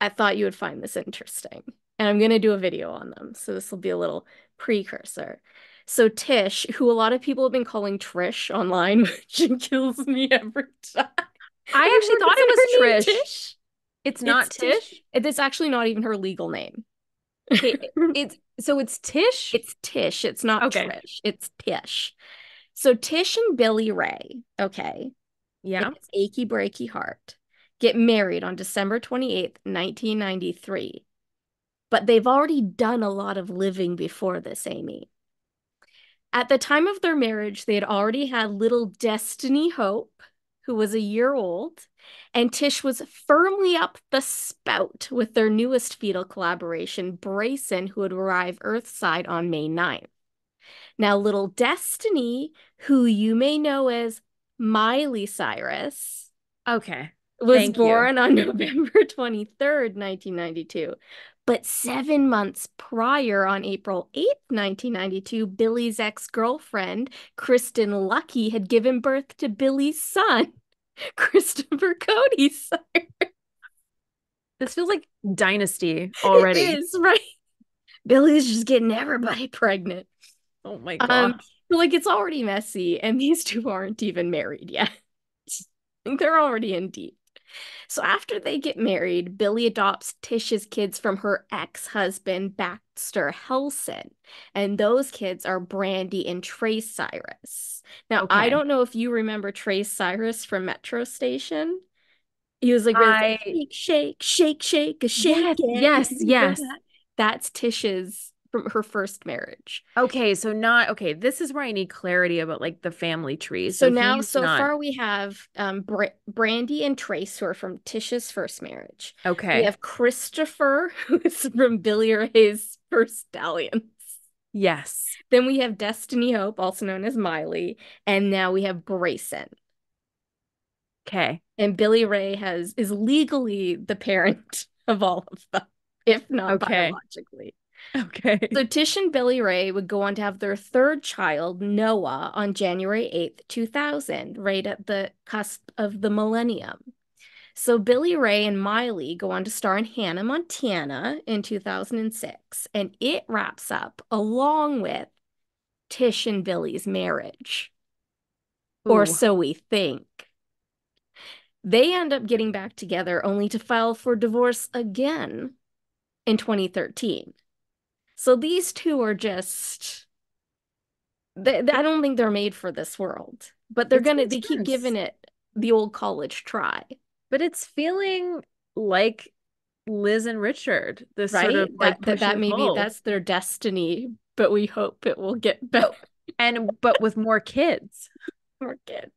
Speaker 1: thought you would find this interesting. And I'm gonna do a video on them, so this will be a little precursor. So Tish, who a lot of people have been calling Trish online, which kills me every time.
Speaker 2: I actually thought it was Trish.
Speaker 1: Tish?
Speaker 2: It's not Tish.
Speaker 1: It's actually not even her legal name.
Speaker 2: Okay, it's Tish?
Speaker 1: It's Tish. It's not
Speaker 2: Okay.
Speaker 1: Trish. It's Tish. So Tish and Billy Ray, okay,
Speaker 2: Yeah.
Speaker 1: his achy breaky heart, get married on December 28th, 1993. But they've already done a lot of living before this, Amy. At the time of their marriage, they had already had little Destiny Hope, who was a year old, and Tish was firmly up the spout with their newest fetal collaboration, Brayson, who would arrive Earthside on May 9th. Now, little Destiny, who you may know as Miley Cyrus,
Speaker 2: Okay.
Speaker 1: was
Speaker 2: Thank you.
Speaker 1: born on November 23rd, 1992. But 7 months prior, on April 8th, 1992, Billy's ex-girlfriend, Kristen Lucky, had given birth to Billy's son, Christopher Cody Cyrus.
Speaker 2: This feels like Dynasty
Speaker 1: It
Speaker 2: already.
Speaker 1: is, right? Billy's just getting everybody pregnant.
Speaker 2: Oh my
Speaker 1: Um,
Speaker 2: gosh.
Speaker 1: so like it's already messy, and these two aren't even married yet. They're already in deep. So after they get married, Billy adopts Tish's kids from her ex-husband, Baxter Helson. And those kids are Brandy and Trace Cyrus. Now, I
Speaker 2: Okay.
Speaker 1: don't know if you remember Trace Cyrus from Metro Station. He was like really
Speaker 2: I
Speaker 1: shake, shake, shake, shake, a shake
Speaker 2: Yes,
Speaker 1: it.
Speaker 2: yes,
Speaker 1: You know
Speaker 2: yes.
Speaker 1: that? That's Tish's from her first marriage.
Speaker 2: Okay, so not okay. This is where I need clarity about like the family tree.
Speaker 1: So
Speaker 2: So
Speaker 1: now,
Speaker 2: he's
Speaker 1: so
Speaker 2: not
Speaker 1: far, we have Brandy and Trace, who are from Tish's first marriage. We
Speaker 2: okay.
Speaker 1: have Christopher, who is from Billy Ray's first stallions.
Speaker 2: Yes.
Speaker 1: Then we have Destiny Hope, also known as Miley, and now we have Brayson.
Speaker 2: Okay.
Speaker 1: And Billy Ray is legally the parent of all of them, if not
Speaker 2: Okay.
Speaker 1: biologically.
Speaker 2: Okay.
Speaker 1: So Tish and Billy Ray would go on to have their third child, Noah, on January 8th, 2000, right at the cusp of the millennium. So Billy Ray and Miley go on to star in Hannah Montana in 2006, and it wraps up along with Tish and Billy's marriage, or
Speaker 2: Ooh.
Speaker 1: so we think. They end up getting back together only to file for divorce again in 2013. So these two are just I don't think they're made for this world, but
Speaker 2: It's
Speaker 1: they keep giving
Speaker 2: intense,
Speaker 1: it the old college try,
Speaker 2: but it's feeling like Liz and Richard, this sort of
Speaker 1: right?
Speaker 2: like push
Speaker 1: That
Speaker 2: and
Speaker 1: maybe
Speaker 2: pull.
Speaker 1: that's their destiny, but we hope it will get better
Speaker 2: Oh, and but with more kids.
Speaker 1: for kids.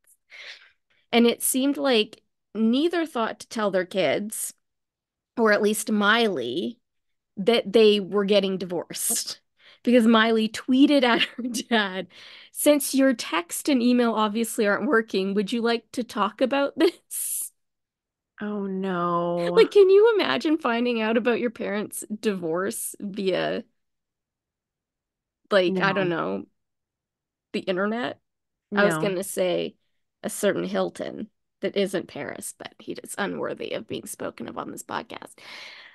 Speaker 1: And it seemed like neither thought to tell their kids, or at least Miley, that they were getting divorced. Because Miley tweeted at her dad, since your text and email obviously aren't working, would you like to talk about this?
Speaker 2: Oh no.
Speaker 1: Like, can you imagine finding out about your parents' divorce via, like, I don't
Speaker 2: No.
Speaker 1: know, the internet? I was
Speaker 2: No.
Speaker 1: gonna say a certain Hilton that isn't Paris, but he is unworthy of being spoken of on this podcast.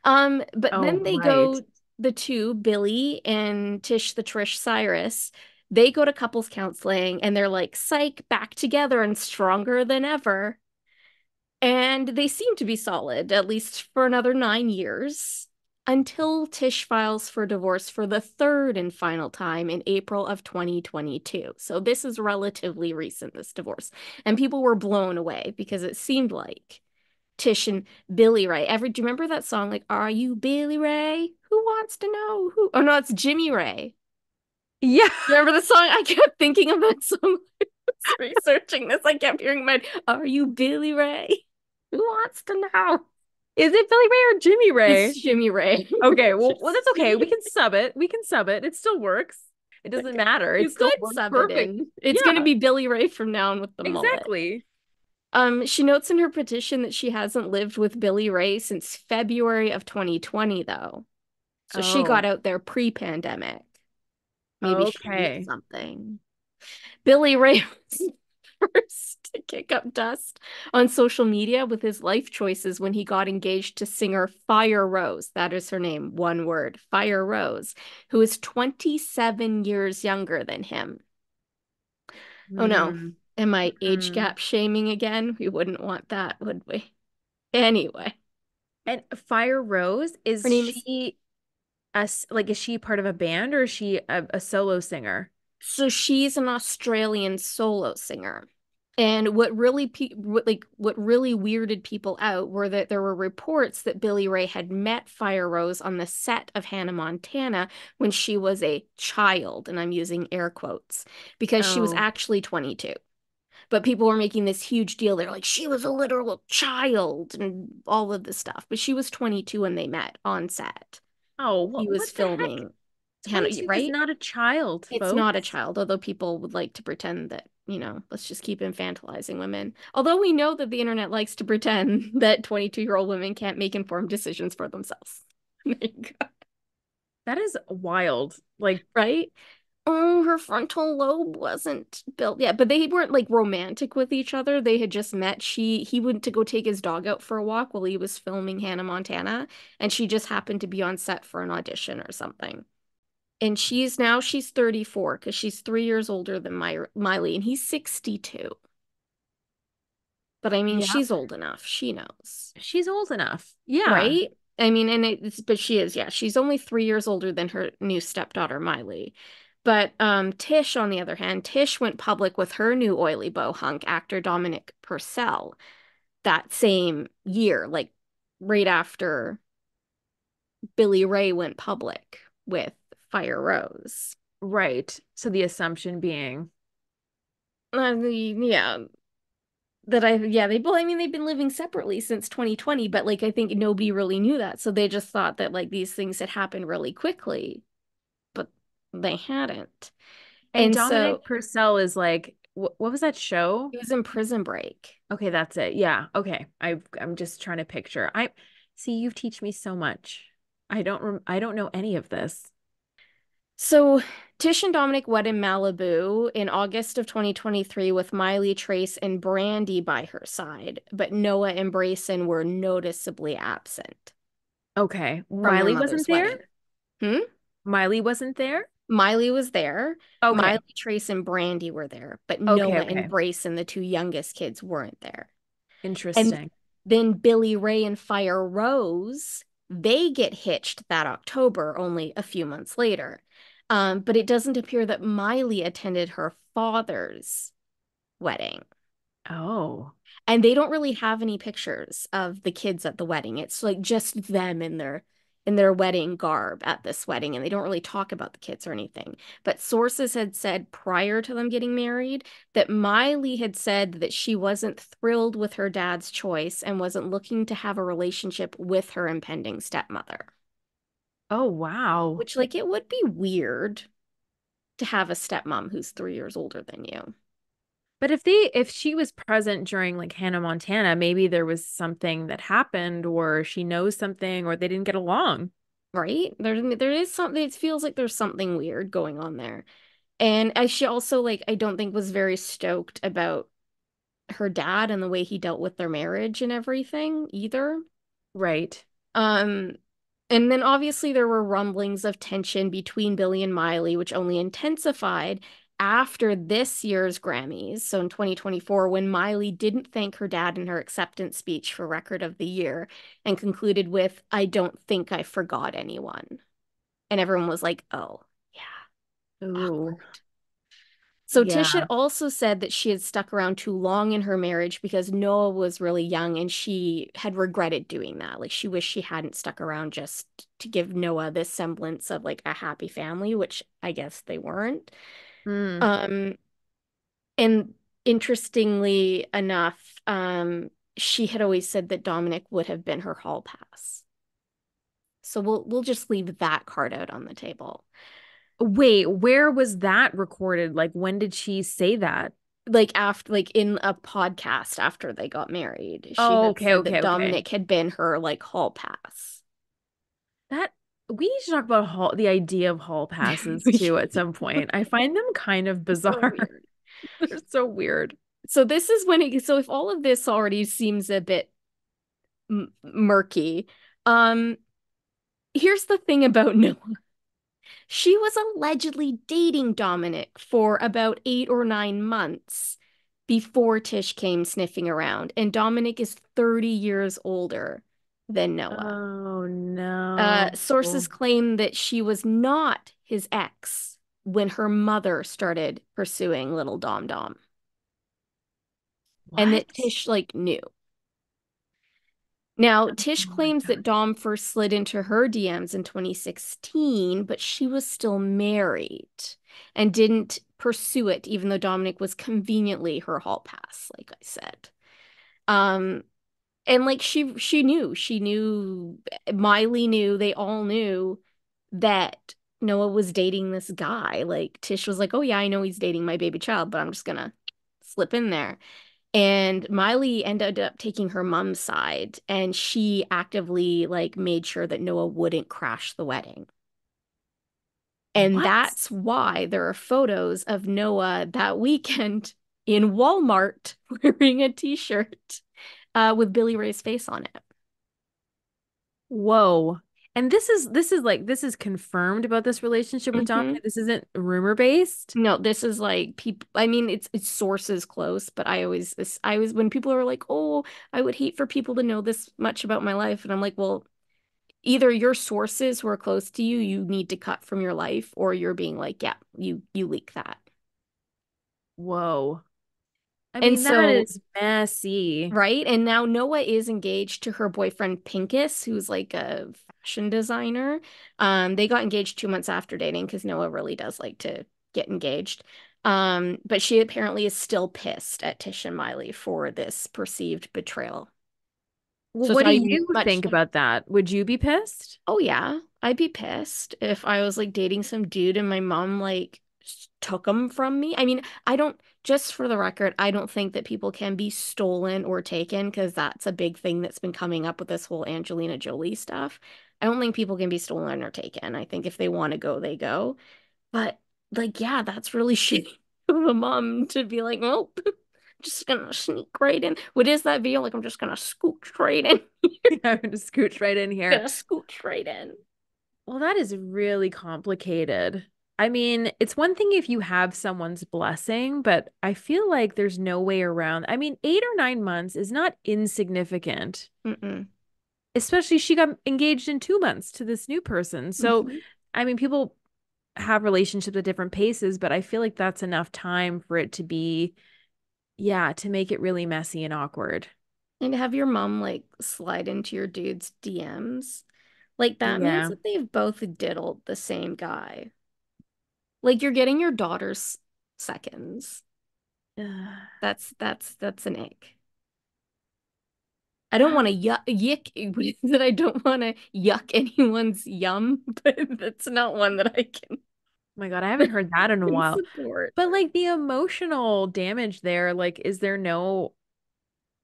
Speaker 1: But
Speaker 2: Oh,
Speaker 1: then they
Speaker 2: right.
Speaker 1: go, the two, Billy and Tish the Trish Cyrus, they go to couples counseling and they're like, psych, back together and stronger than ever. And they seem to be solid, at least for another 9 years, until Tish files for divorce for the third and final time in April of 2022. So this is relatively recent, this divorce. And people were blown away because it seemed like Tish and Billy Ray. Do you remember that song, like, Are You Billy Ray? Who wants to know who? Oh, no, it's Jimmy Ray.
Speaker 2: Yeah.
Speaker 1: You remember the song? I kept thinking of that song when I was researching this. I kept hearing my, Are you Billy Ray? Who wants to know?
Speaker 2: Is it Billy Ray or Jimmy Ray?
Speaker 1: It's Jimmy Ray.
Speaker 2: Okay, well, that's
Speaker 1: Just
Speaker 2: okay. We
Speaker 1: saying.
Speaker 2: can sub it. We can sub it. It still works. It doesn't
Speaker 1: Okay.
Speaker 2: matter. It
Speaker 1: You
Speaker 2: still
Speaker 1: could
Speaker 2: works
Speaker 1: sub it
Speaker 2: perfect.
Speaker 1: in. It's going to
Speaker 2: Yeah,
Speaker 1: be Billy Ray from now on with the mullet.
Speaker 2: exactly.
Speaker 1: She notes in her petition that she hasn't lived with Billy Ray since February of 2020, though. So she got
Speaker 2: Oh,
Speaker 1: out there pre-pandemic. Maybe she needs
Speaker 2: okay.
Speaker 1: something. Billy Ray was first to kick up dust on social media with his life choices when he got engaged to singer Fire Rose. That is her name, one word, Fire Rose, who is 27 years younger than him. Oh no.
Speaker 2: Hmm.
Speaker 1: Am I age
Speaker 2: Hmm.
Speaker 1: gap shaming again? We wouldn't want that, would we? Anyway,
Speaker 2: And Fire Rose,
Speaker 1: her
Speaker 2: is
Speaker 1: name is
Speaker 2: she like is she part of a band or is she a solo singer?
Speaker 1: so she's an Australian solo singer. And what really weirded people out were that there were reports that Billy Ray had met Fire Rose on the set of Hannah Montana when she was a child, and I'm using air quotes, because she was
Speaker 2: Oh,
Speaker 1: actually 22. But people were making this huge deal. They're like, she was a literal child and all of this stuff. But she was 22 when they met on set.
Speaker 2: oh,
Speaker 1: He was
Speaker 2: what the heck?
Speaker 1: filming Hannah,
Speaker 2: 22 is
Speaker 1: right?
Speaker 2: not a child,
Speaker 1: It's not a
Speaker 2: folks.
Speaker 1: child, although people would like to pretend that, let's just keep infantilizing women. Although we know that the internet likes to pretend that 22-year-old women can't make informed decisions for themselves. There you go.
Speaker 2: That is wild. Like,
Speaker 1: Right? Oh, her frontal lobe wasn't built yet, but they weren't like romantic with each other. They had just met. He went to go take his dog out for a walk while he was filming Hannah Montana, and she just happened to be on set for an audition or something. And she's 34 because she's 3 years older than Miley, and he's 62. But I mean,
Speaker 2: yeah,
Speaker 1: she's old enough. She knows,
Speaker 2: she's old enough. Yeah.
Speaker 1: right? I mean, but she is, yeah. She's only 3 years older than her new stepdaughter, Miley. But Tish, on the other hand, Tish went public with her new oily beau hunk, actor Dominic Purcell, that same year, like right after Billy Ray went public with Fire Rose.
Speaker 2: Right. So the assumption being,
Speaker 1: Yeah, I mean, they've been living separately since 2020, but like, I think nobody really knew that. So they just thought that like these things had happened really quickly, but they hadn't.
Speaker 2: and
Speaker 1: And so
Speaker 2: Dominic Purcell is like, what was that show?
Speaker 1: he was in Prison Break.
Speaker 2: Okay, that's it. Yeah. Okay. I'm just trying to picture. I see you've teach me so much. I don't know any of this.
Speaker 1: So Tish and Dominic wed in Malibu in August of 2023 with Miley, Trace, and Brandy by her side, but Noah and Brayson were noticeably absent
Speaker 2: Okay.
Speaker 1: from their
Speaker 2: Miley wasn't
Speaker 1: mother's
Speaker 2: there?
Speaker 1: wedding. Hmm?
Speaker 2: Miley wasn't there?
Speaker 1: Miley was there. Miley,
Speaker 2: Okay.
Speaker 1: Trace, and Brandy were there, but
Speaker 2: Okay,
Speaker 1: Noah and
Speaker 2: okay.
Speaker 1: Brayson, the two youngest kids, weren't there. And
Speaker 2: Interesting.
Speaker 1: then Billy Ray and Fire Rose, they get hitched that October, only a few months later. But it doesn't appear that Miley attended her father's wedding.
Speaker 2: Oh.
Speaker 1: And they don't really have any pictures of the kids at the wedding. It's like just them in their wedding garb at this wedding, and they don't really talk about the kids or anything. But sources had said prior to them getting married that Miley had said that she wasn't thrilled with her dad's choice and wasn't looking to have a relationship with her impending stepmother.
Speaker 2: Oh, wow.
Speaker 1: Which, like, it would be weird to have a stepmom who's 3 years older than you.
Speaker 2: But if she was present during like Hannah Montana, maybe there was something that happened or she knows something or they didn't get along.
Speaker 1: Right? There is something, it feels like there's something weird going on there. And she also, like, I don't think was very stoked about her dad and the way he dealt with their marriage and everything either.
Speaker 2: Right.
Speaker 1: Um, and then obviously there were rumblings of tension between Billy and Miley, which only intensified after this year's Grammys. So in 2024, when Miley didn't thank her dad in her acceptance speech for Record of the Year and concluded with, "I don't think I forgot anyone." And everyone was like, oh, yeah,
Speaker 2: Ooh.
Speaker 1: awkward. So Tish had
Speaker 2: Yeah.
Speaker 1: also said that she had stuck around too long in her marriage because Noah was really young and she had regretted doing that. Like she wished she hadn't stuck around just to give Noah this semblance of like a happy family, which I guess they weren't.
Speaker 2: Mm.
Speaker 1: Um, and interestingly enough, she had always said that Dominic would have been her hall pass. So we'll just leave that card out on the table.
Speaker 2: Wait, where was that recorded? Like, when did she say that?
Speaker 1: Like after like in a podcast after they got married, she
Speaker 2: Oh,
Speaker 1: had
Speaker 2: okay,
Speaker 1: said that
Speaker 2: okay, okay.
Speaker 1: Dominic had been her like hall pass.
Speaker 2: That we need to talk about the idea of hall passes too at some point. I find them kind of
Speaker 1: So
Speaker 2: bizarre.
Speaker 1: weird.
Speaker 2: They're so weird.
Speaker 1: So this is when so if all of this already seems a bit murky, um here's the thing about Noah. She was allegedly dating Dominic for about 8 or 9 months before Tish came sniffing around, and Dominic is 30 years older than Noah.
Speaker 2: Oh no.
Speaker 1: Sources claim that she was not his ex when her mother started pursuing little Dom Dom. and that
Speaker 2: What?
Speaker 1: Tish like knew. Now, Tish
Speaker 2: Oh my
Speaker 1: claims
Speaker 2: God.
Speaker 1: that Dom first slid into her DMs in 2016, but she was still married and didn't pursue it, even though Dominic was conveniently her hall pass, like I said. Um, and like she knew, Miley knew, they all knew that Noah was dating this guy. Like Tish was like, "Oh yeah, I know he's dating my baby child, but I'm just gonna slip in there." And Miley ended up taking her mom's side, and she actively like made sure that Noah wouldn't crash the wedding. And
Speaker 2: What?
Speaker 1: that's why there are photos of Noah that weekend in Walmart wearing a t-shirt with Billy Ray's face on it.
Speaker 2: Whoa. And this is confirmed about this relationship with
Speaker 1: Hmm.
Speaker 2: Dominic. This isn't rumor based.
Speaker 1: No, this is like people. I mean, it's sources close, but I always when people are like, "Oh, I would hate for people to know this much about my life," and I'm like, "Well, either your sources who are close to you, you need to cut from your life, or you're being like, yeah, you leak that."
Speaker 2: Whoa. I
Speaker 1: And
Speaker 2: mean, that
Speaker 1: so,
Speaker 2: is messy.
Speaker 1: right? And now Noah is engaged to her boyfriend Pincus, who's like a fashion designer. They got engaged 2 months after dating because Noah really does like to get engaged. But she apparently is still pissed at Tish and Miley for this perceived betrayal.
Speaker 2: Well,
Speaker 1: So it's
Speaker 2: what do
Speaker 1: not even
Speaker 2: you
Speaker 1: much.
Speaker 2: think about that? Would you be pissed?
Speaker 1: Oh yeah, I'd be pissed if I was like dating some dude and my mom like took him from me. I mean, I don't, just for the record, I don't think that people can be stolen or taken because that's a big thing that's been coming up with this whole Angelina Jolie stuff. I don't think people can be stolen or taken. I think if they want to go, they go. But like, yeah, that's really shitty of a mom to be like, well, just gonna sneak right in. What is that video? Like, I'm just gonna scooch right in.
Speaker 2: I'm gonna scooch right in here.
Speaker 1: Gonna scooch right in.
Speaker 2: Well, that is really complicated. I mean, it's one thing if you have someone's blessing, but I feel like there's no way around. I mean, 8 or 9 months is not insignificant,
Speaker 1: Mm-mm.
Speaker 2: especially she got engaged in 2 months to this new person. So,
Speaker 1: Mhm.
Speaker 2: I mean, people have relationships at different paces, but I feel like that's enough time for it to be, yeah, to make it really messy and awkward.
Speaker 1: And have your mom like slide into your dude's DMs. Like that means
Speaker 2: Yeah.
Speaker 1: that they've both diddled the same guy. Like you're getting your daughter's seconds. That's an ick. I don't want to yick that I don't want to yuck anyone's yum, but that's not one that I can,
Speaker 2: My God, I haven't heard that in a
Speaker 1: can
Speaker 2: while.
Speaker 1: support.
Speaker 2: But like the emotional damage there, like, is there no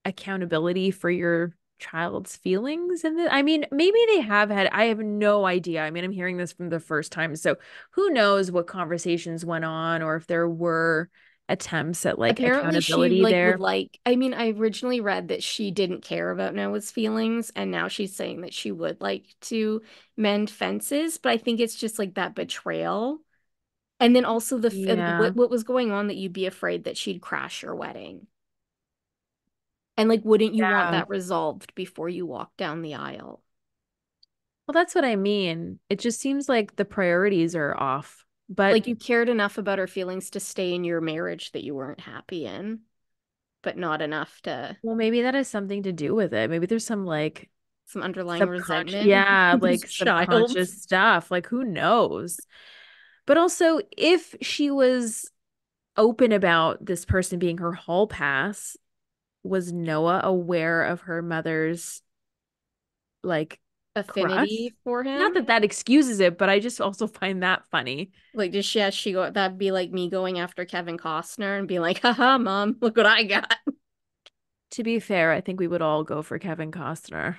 Speaker 2: accountability for your child's feelings? And I mean, maybe they have had, I have no idea. I mean, I'm hearing this from the first time. So who knows what conversations went on or if there were attempts at like
Speaker 1: Apparently she
Speaker 2: accountability
Speaker 1: like would
Speaker 2: there.
Speaker 1: like I mean I originally read that she didn't care about Noah's feelings and now she's saying that she would like to mend fences, but I think it's just like that betrayal. And then also
Speaker 2: Yeah.
Speaker 1: what was going on that you'd be afraid that she'd crash your wedding. And like wouldn't you want
Speaker 2: Yeah.
Speaker 1: that resolved before you walk down the aisle?
Speaker 2: Well, that's what I mean. It just seems like the priorities are off. But
Speaker 1: Like you cared enough about her feelings to stay in your marriage that you weren't happy in, but not enough to
Speaker 2: well, maybe that has something to do with it. Maybe there's some like
Speaker 1: some underlying
Speaker 2: subconscious,
Speaker 1: resentment
Speaker 2: yeah,
Speaker 1: with this
Speaker 2: like
Speaker 1: child.
Speaker 2: subconscious stuff. Like who knows? But also, if she was open about this person being her hall pass, was Noah aware of her mother's like crush?
Speaker 1: Affinity for
Speaker 2: Not
Speaker 1: him.
Speaker 2: that that excuses it, but I just also find that funny.
Speaker 1: Like, does she, she go, that'd be like me going after Kevin Costner and being like, haha, mom, look what I got.
Speaker 2: To be fair, I think we would all go for Kevin Costner.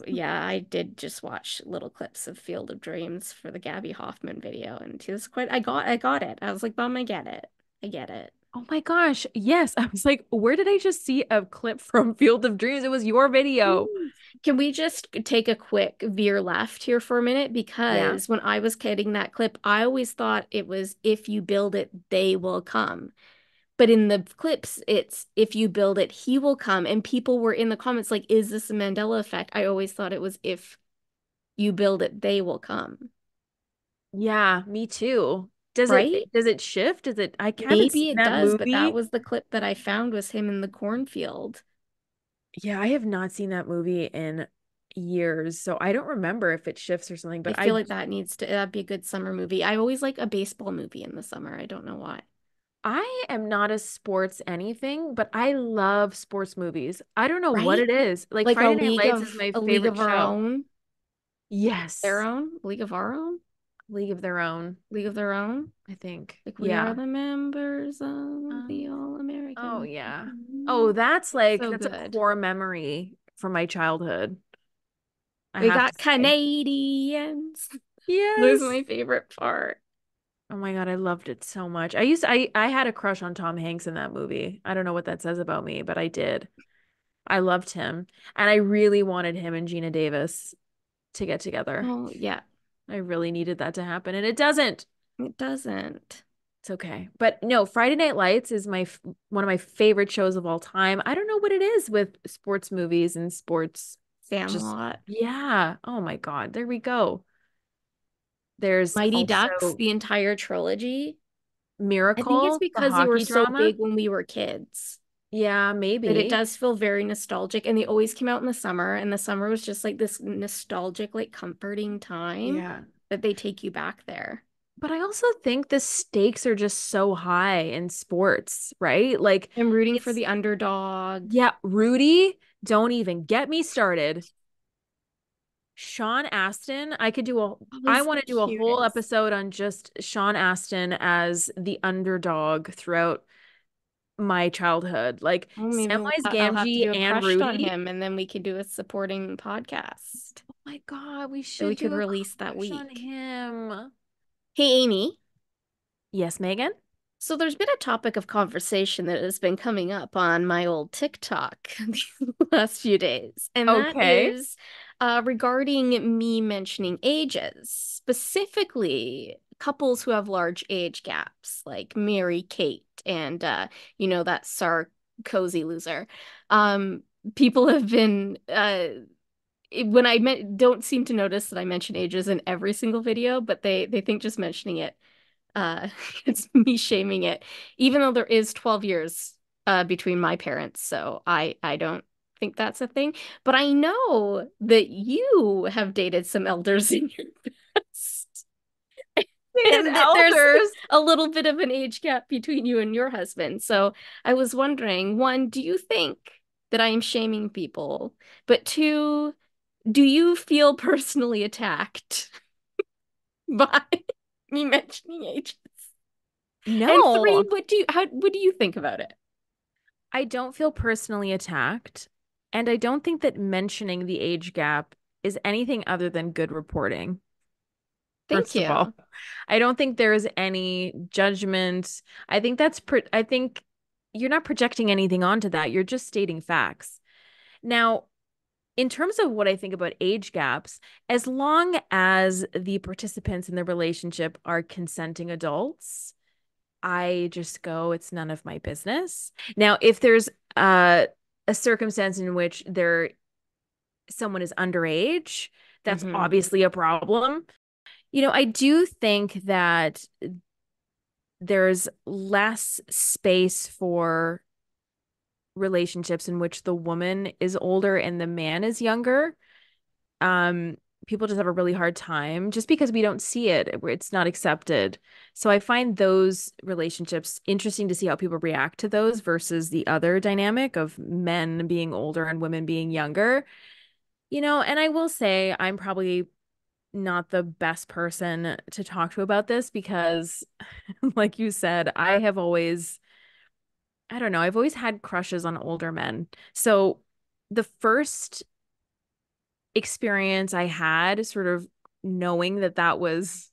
Speaker 1: Yeah, I did just watch little clips of Field of Dreams for the Gabby Hoffman video, and he was quite, I got it. I was like, mom, I get it. I get it.
Speaker 2: Oh my gosh. Yes. I was like, where did I just see a clip from Field of Dreams? It was your video.
Speaker 1: Ooh. Can we just take a quick veer left here for a minute?
Speaker 2: Yeah.
Speaker 1: Because when I was getting that clip, I always thought it was if you build it, they will come. But in the clips, it's if you build it, he will come. And people were in the comments like, is this a Mandela effect? I always thought it was if you build it, they will come.
Speaker 2: Yeah, me too.
Speaker 1: right?
Speaker 2: Does it shift? I haven't seen
Speaker 1: Maybe it
Speaker 2: that
Speaker 1: does, but that
Speaker 2: movie.
Speaker 1: was the clip that I found was him in the cornfield.
Speaker 2: Yeah, I have not seen that movie in years, so I don't remember if it shifts or something,
Speaker 1: I
Speaker 2: but
Speaker 1: feel like that'd be a good summer movie. I always like a baseball movie in the summer. I don't know why.
Speaker 2: I am not a sports anything, but I love sports movies. I don't know what
Speaker 1: Right?
Speaker 2: it is. Like
Speaker 1: Like
Speaker 2: Friday Night Lights is my
Speaker 1: a league
Speaker 2: favorite
Speaker 1: of our
Speaker 2: show.
Speaker 1: own, their
Speaker 2: Yes.
Speaker 1: own, league of our own,
Speaker 2: League of Their Own,
Speaker 1: league of their own.
Speaker 2: I think.
Speaker 1: Like we are
Speaker 2: Yeah.
Speaker 1: the members of the
Speaker 2: Um, oh
Speaker 1: All-American.
Speaker 2: yeah. Oh,
Speaker 1: Team. So
Speaker 2: that's a
Speaker 1: good.
Speaker 2: core memory from my childhood. I
Speaker 1: We
Speaker 2: have to
Speaker 1: got
Speaker 2: say.
Speaker 1: Canadians. That was
Speaker 2: Yes.
Speaker 1: my favorite part.
Speaker 2: Oh my God, I loved it so much. I had a crush on Tom Hanks in that movie. I don't know what that says about me, but I did. I loved him. And I really wanted him and Gina Davis to get together.
Speaker 1: Oh, yeah,
Speaker 2: I really needed that to happen, and it doesn't.
Speaker 1: it doesn't.
Speaker 2: It's okay. But no, Friday Night Lights is one of my favorite shows of all time. I don't know what it is with sports movies and sports. Just,
Speaker 1: Sandlot.
Speaker 2: yeah. Oh my God. There we go. There's
Speaker 1: Mighty Ducks,
Speaker 2: also
Speaker 1: the entire trilogy. I think it's
Speaker 2: Miracle, the
Speaker 1: because they were
Speaker 2: hockey
Speaker 1: so
Speaker 2: drama.
Speaker 1: big when we were kids
Speaker 2: Yeah,
Speaker 1: that it
Speaker 2: maybe.
Speaker 1: does feel very nostalgic. And they always came out in the summer, and the summer was just like this nostalgic, like comforting time
Speaker 2: Yeah.
Speaker 1: that they take you back there.
Speaker 2: But I also think the stakes are just so high in sports, right? Like
Speaker 1: I'm rooting for
Speaker 2: it's
Speaker 1: the underdog.
Speaker 2: yeah, Rudy, don't even get me started. Sean Astin,
Speaker 1: Oh,
Speaker 2: I
Speaker 1: he's
Speaker 2: want
Speaker 1: the
Speaker 2: to do a whole
Speaker 1: cutest.
Speaker 2: episode on just Sean Astin as the underdog throughout my childhood. Like
Speaker 1: Oh, maybe
Speaker 2: Samwise
Speaker 1: I'll have to
Speaker 2: Gamgee
Speaker 1: do a
Speaker 2: and
Speaker 1: crushed on
Speaker 2: Rudy.
Speaker 1: him, and then we could do a supporting podcast
Speaker 2: Oh my God, we
Speaker 1: that we
Speaker 2: should
Speaker 1: could
Speaker 2: do a
Speaker 1: release that
Speaker 2: crush on
Speaker 1: week.
Speaker 2: him.
Speaker 1: Hey, Amy.
Speaker 2: Yes, Megan?
Speaker 1: So there's been a topic of conversation that has been coming up on my old TikTok these last few days, and that
Speaker 2: Okay.
Speaker 1: is regarding me mentioning ages, specifically couples who have large age gaps, like Mary Kate and that Sarkozy loser. People have been when don't seem to notice that I mention ages in every single video, but they think just mentioning it uh it's me shaming it, even though there is 12 years between my parents, so I don't think that's a thing. But I know that you have dated some elders in your past,
Speaker 2: Dated
Speaker 1: and that there's
Speaker 2: elders.
Speaker 1: a little bit of an age gap between you and your husband. So I was wondering, one, do you think that I am shaming people? But two, do you feel personally attacked by me mentioning ages? And three,
Speaker 2: No,
Speaker 1: what do you think about it?
Speaker 2: I don't feel personally attacked. And I don't think that mentioning the age gap is anything other than good reporting.
Speaker 1: Thank
Speaker 2: First of all,
Speaker 1: you.
Speaker 2: I don't think there is any judgment. I think you're not projecting anything onto that. You're just stating facts. Now, in terms of what I think about age gaps, as long as the participants in the relationship are consenting adults, I just go, it's none of my business. Now, if there's a circumstance in which someone is underage, that's
Speaker 1: Hmm.
Speaker 2: obviously a problem. I do think that there's less space for relationships in which the woman is older and the man is younger. Um, People just have a really hard time just because we don't see it, where it's not accepted. So I find those relationships interesting to see how people react to those versus the other dynamic of men being older and women being younger. And I will say I'm probably not the best person to talk to about this because, like you said, I don't know, I've always had crushes on older men. So the first experience I had, sort of knowing that that was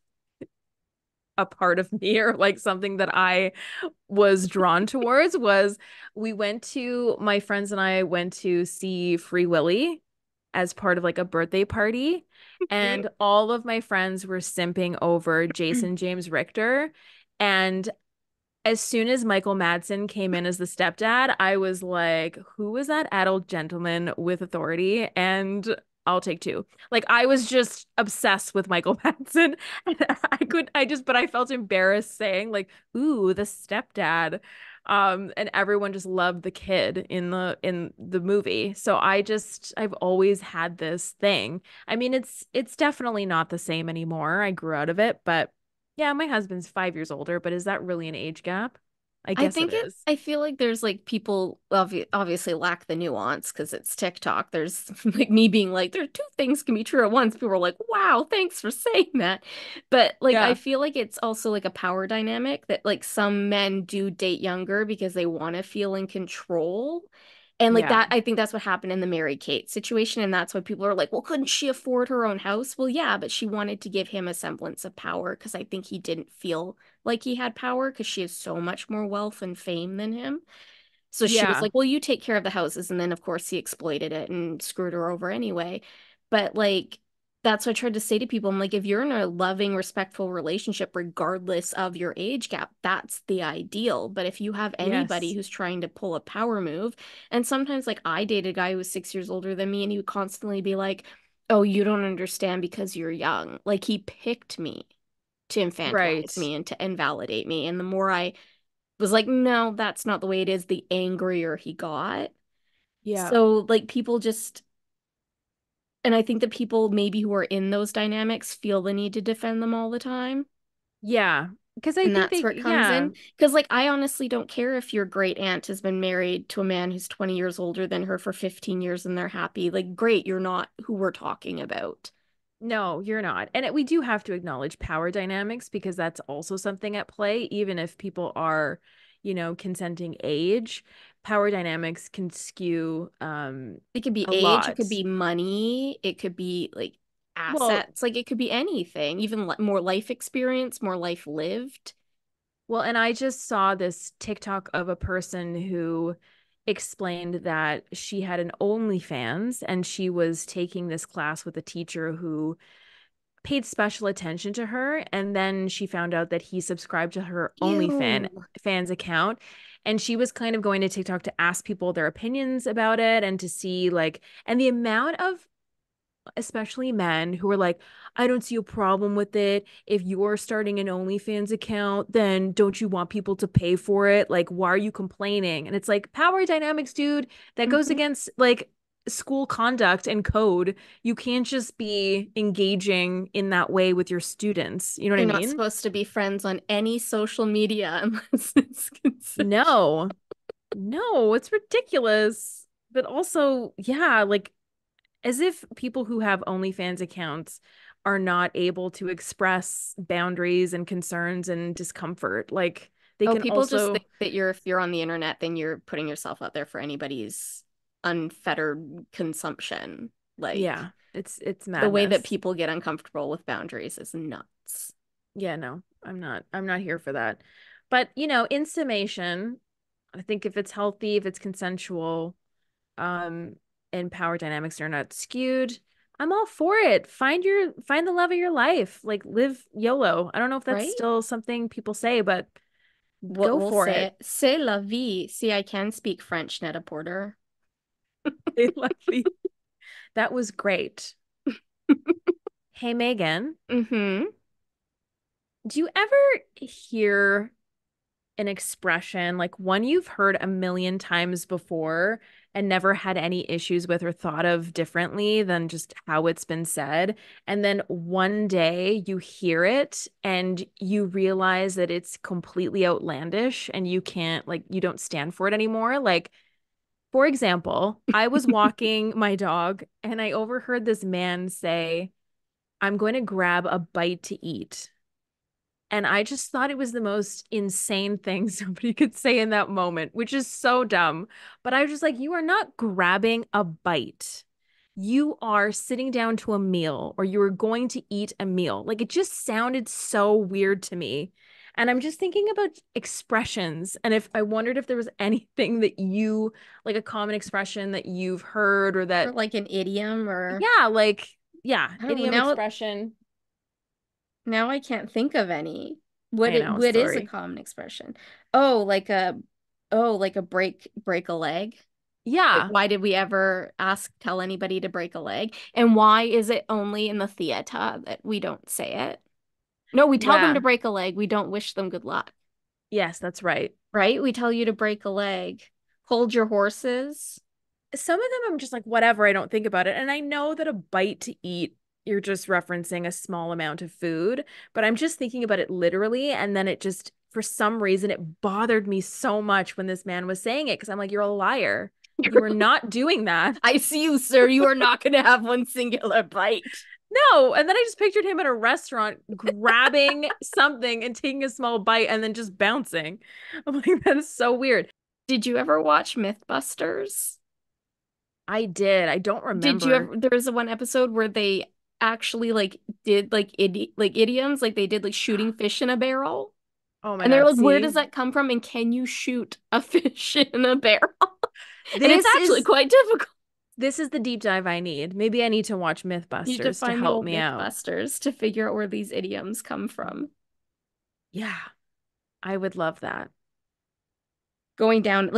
Speaker 2: a part of me or like something that I was drawn towards, was my friends and I went to see Free Willy as part of like a birthday party. And all of my friends were simping over Jason James Richter. And as soon as Michael Madsen came in as the stepdad, I was like, who is that adult gentleman with authority? And I'll take two. Like I was just obsessed with Michael Madsen. And but I felt embarrassed saying like, ooh, the stepdad. And everyone just loved the kid in the movie. So I've always had this thing. I mean, it's definitely not the same anymore. I grew out of it, but yeah, my husband's 5 years older, but is that really an age gap? I guess it is.
Speaker 1: I feel like there's like people obviously lack the nuance because it's TikTok. There's like me being like, there are two things can be true at once. People are like, wow, thanks for saying that. But like, I
Speaker 2: Yeah.
Speaker 1: feel like it's also like a power dynamic that like some men do date younger because they want to feel in control. And like
Speaker 2: Yeah.
Speaker 1: that, I think that's what happened in the Mary Kate situation. And that's why people are like, well, couldn't she afford her own house? Well, yeah, but she wanted to give him a semblance of power because I think he didn't feel like he had power because she has so much more wealth and fame than him. So she was
Speaker 2: Yeah.
Speaker 1: like, well, you take care of the houses. And then, of course, he exploited it and screwed her over anyway. But like, that's what I tried to say to people. I'm like, if you're in a loving, respectful relationship, regardless of your age gap, that's the ideal. But if you have anybody
Speaker 2: Yes.
Speaker 1: who's trying to pull a power move, and sometimes, like, I dated a guy who was 6 years older than me, and he would constantly be like, oh, you don't understand because you're young. Like, he picked me to
Speaker 2: Right.
Speaker 1: infantilize me and to invalidate me. And the more I was like, no, that's not the way it is, the angrier he got.
Speaker 2: Yeah.
Speaker 1: So, like, people just, and I think that people maybe who are in those dynamics feel the need to defend them all the time.
Speaker 2: Yeah. Because I
Speaker 1: And
Speaker 2: think
Speaker 1: that's
Speaker 2: they,
Speaker 1: where it comes
Speaker 2: yeah.
Speaker 1: in. Because, like, I honestly don't care if your great aunt has been married to a man who's 20 years older than her for 15 years and they're happy. Like, great, you're not who we're talking about.
Speaker 2: No, you're not. And we do have to acknowledge power dynamics because that's also something at play, even if people are, consenting age. Power dynamics can skew
Speaker 1: It could be
Speaker 2: a
Speaker 1: age, it
Speaker 2: lot.
Speaker 1: could be money, it could be like
Speaker 2: Well,
Speaker 1: assets, like it could be anything, even li more life experience, more life lived.
Speaker 2: and I just saw this TikTok of a person who explained that she had an OnlyFans and she was taking this class with a teacher who paid special attention to her, and then she found out that he subscribed to her OnlyFan
Speaker 1: Ew.
Speaker 2: fans account, and she was kind of going to TikTok to ask people their opinions about it and to see like, and the amount of especially men who are like, I don't see a problem with it. If you're starting an OnlyFans account, then don't you want people to pay for it? Like, why are you complaining? And it's like power dynamics, dude, that goes
Speaker 1: Mhm.
Speaker 2: against like school conduct and code. You can't just be engaging in that way with your students. You know what I
Speaker 1: You're not
Speaker 2: mean?
Speaker 1: supposed to be friends on any social media unless it's consensual.
Speaker 2: No, no, it's ridiculous. But also, yeah, like as if people who have OnlyFans accounts are not able to express boundaries and concerns and discomfort. Like they
Speaker 1: Oh,
Speaker 2: can
Speaker 1: people just
Speaker 2: also,
Speaker 1: think that if you're on the internet, then you're putting yourself out there for anybody's unfettered consumption. Like
Speaker 2: yeah, it's
Speaker 1: the way that
Speaker 2: madness.
Speaker 1: people get uncomfortable with boundaries is nuts.
Speaker 2: Yeah, no, I'm not here for that. But, in summation, I think if it's healthy, if it's consensual, um, and power dynamics are not skewed, I'm all for it. Find the love of your life. Like live YOLO. I don't know if that's
Speaker 1: Right?
Speaker 2: still something people say, but
Speaker 1: What
Speaker 2: go
Speaker 1: we'll
Speaker 2: for
Speaker 1: say
Speaker 2: it.
Speaker 1: it. C'est la vie. See, I can speak French, Netta Porter.
Speaker 2: Hey, Leffy. That was great. Hey, Megan,
Speaker 1: Mm-hmm.
Speaker 2: do you ever hear an expression like one you've heard a million times before and never had any issues with or thought of differently than just how it's been said? And then one day you hear it and you realize that it's completely outlandish and you can't, like, you don't stand for it anymore. Like, for example, I was walking my dog and I overheard this man say, I'm going to grab a bite to eat. And I just thought it was the most insane thing somebody could say in that moment, which is so dumb. But I was just like, you are not grabbing a bite. You are sitting down to a meal or you are going to eat a meal. Like it just sounded so weird to me. And I'm just thinking about expressions. And if I wondered if there was anything that you, like a common expression that you've heard or
Speaker 1: Or
Speaker 2: that,
Speaker 1: like an idiom or
Speaker 2: yeah, like, yeah,
Speaker 1: I don't know.
Speaker 2: idiom expression.
Speaker 1: Now I can't think of any.
Speaker 2: I know,
Speaker 1: What is a
Speaker 2: sorry.
Speaker 1: common expression? Oh, like a oh, like a break a leg. Like,
Speaker 2: Yeah.
Speaker 1: why did we ever tell anybody to break a leg? And why is it only in the theater that we don't say it? No, we tell them to
Speaker 2: Yeah.
Speaker 1: break a leg. We don't wish them good luck,
Speaker 2: Yes, that's right.
Speaker 1: right? We tell you to break a leg. Hold your horses.
Speaker 2: Some of them I'm just like, whatever, I don't think about it. And I know that a bite to eat, you're just referencing a small amount of food, but I'm just thinking about it literally. And then it just, for some reason, it bothered me so much when this man was saying it because I'm like, you're a liar. You are not doing that.
Speaker 1: I see you, sir. You are not going to have one singular bite.
Speaker 2: No. And then I just pictured him at a restaurant grabbing something and taking a small bite and then just bouncing. I'm like, that is so weird.
Speaker 1: Did you ever watch Mythbusters?
Speaker 2: I did. I don't
Speaker 1: Did you
Speaker 2: remember.
Speaker 1: ever, there was one episode where they actually like did like idioms, like they did like shooting fish in a barrel.
Speaker 2: Oh my
Speaker 1: And they're
Speaker 2: God.
Speaker 1: like, where
Speaker 2: See,
Speaker 1: does that come from? And can you shoot a fish in a barrel? And it's
Speaker 2: this
Speaker 1: actually
Speaker 2: is
Speaker 1: quite difficult.
Speaker 2: this is the deep dive I need. Maybe I need to watch
Speaker 1: You need to
Speaker 2: Mythbusters to
Speaker 1: find the
Speaker 2: help
Speaker 1: old
Speaker 2: me out.
Speaker 1: Mythbusters to figure out where these idioms come from.
Speaker 2: Yeah, I would love that.
Speaker 1: Going down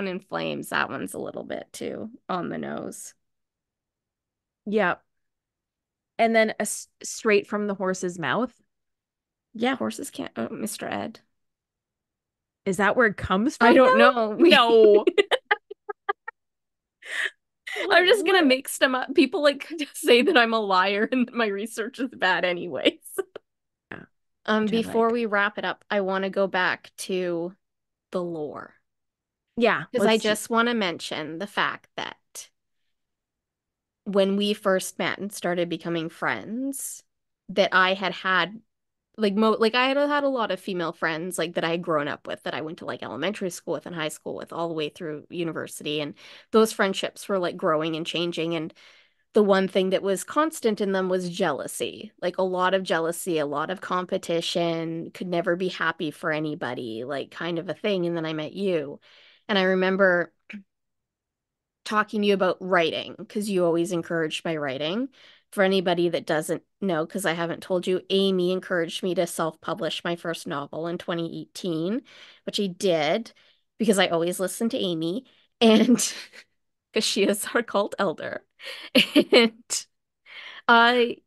Speaker 1: in flames, that one's a little bit too on the nose.
Speaker 2: Yeah. And then straight from the horse's mouth.
Speaker 1: Yeah, horses can't. Oh, Mr. Ed.
Speaker 2: Is that where it comes
Speaker 1: I
Speaker 2: from
Speaker 1: don't
Speaker 2: though?
Speaker 1: know.
Speaker 2: No.
Speaker 1: I'm just gonna
Speaker 2: What?
Speaker 1: mix them up. People like to say that I'm a liar and that my research is bad anyways.
Speaker 2: Yeah, which I
Speaker 1: Before
Speaker 2: like.
Speaker 1: we wrap it up, I want to go back to the lore
Speaker 2: Yeah,
Speaker 1: because I just want to mention the fact that when we first met and started becoming friends, that I had like I had a lot of female friends like that I had grown up with that I went to like elementary school with and high school with all the way through university, and those friendships were like growing and changing, and the one thing that was constant in them was jealousy. Like a lot of jealousy, a lot of competition, could never be happy for anybody, like kind of a thing. And then I met you. And I remember talking to you about writing because you always encouraged my writing. For anybody that doesn't know, because I haven't told you, Amy encouraged me to self-publish my first novel in 2018, which I did because I always listen to Amy and because she is our cult elder. And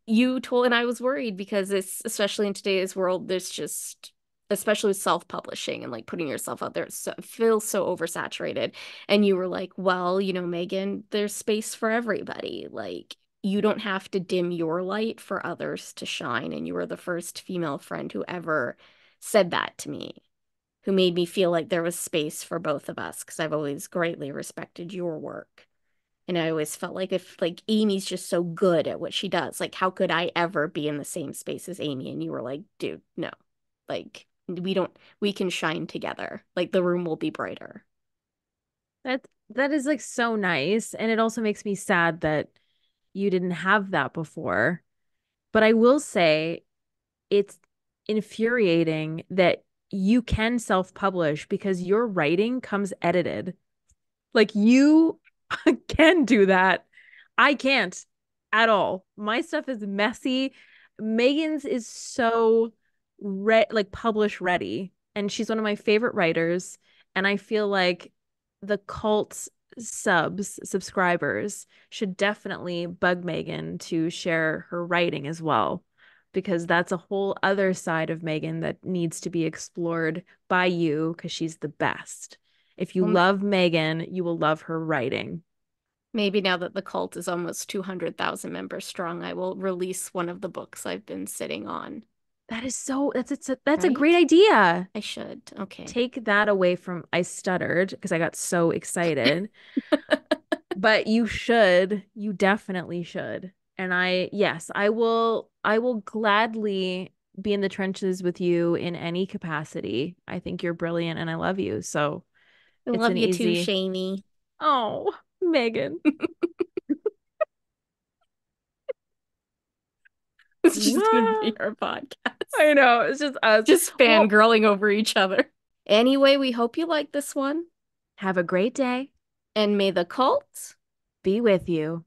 Speaker 1: you told, and I was worried because it's, especially in today's world, there's just, especially with self-publishing and like putting yourself out there, it feels so oversaturated. And you were like, well, Megan, there's space for everybody. Like, you don't have to dim your light for others to shine. And you were the first female friend who ever said that to me, who made me feel like there was space for both of us because I've always greatly respected your work. And I always felt like if like Amy's just so good at what she does, like how could I ever be in the same space as Amy? And you were like, dude, no. Like we can shine together. Like the room will be brighter.
Speaker 2: that is like so nice. And it also makes me sad that you didn't have that before. But I will say it's infuriating that you can self-publish because your writing comes edited. Like you can do that. I can't at all. My stuff is messy. Megan's is so like publish ready, and she's one of my favorite writers. And I feel like the cult subscribers should definitely bug Megan to share her writing as well, because that's a whole other side of Megan that needs to be explored by you because she's the best. If you
Speaker 1: Well,
Speaker 2: love Megan, you will love her writing.
Speaker 1: maybe now that the cult is almost 200,000 members strong, I will release one of the books I've been sitting on.
Speaker 2: That is so that's a great
Speaker 1: Right?
Speaker 2: idea.
Speaker 1: I should. Okay.
Speaker 2: Take that away from I stuttered because I got so excited. But you definitely should. And yes, I will gladly be in the trenches with you in any capacity. I think you're brilliant and I love you. So
Speaker 1: I
Speaker 2: it's
Speaker 1: love
Speaker 2: an
Speaker 1: you too,
Speaker 2: easy,
Speaker 1: Shamey.
Speaker 2: oh, Megan.
Speaker 1: It's just gonna
Speaker 2: Wow.
Speaker 1: be our podcast.
Speaker 2: I know. It's just us.
Speaker 1: Just
Speaker 2: Well,
Speaker 1: fangirling over each other. Anyway, we hope you like this one.
Speaker 2: have a great day.
Speaker 1: And may the cult
Speaker 2: Be with you.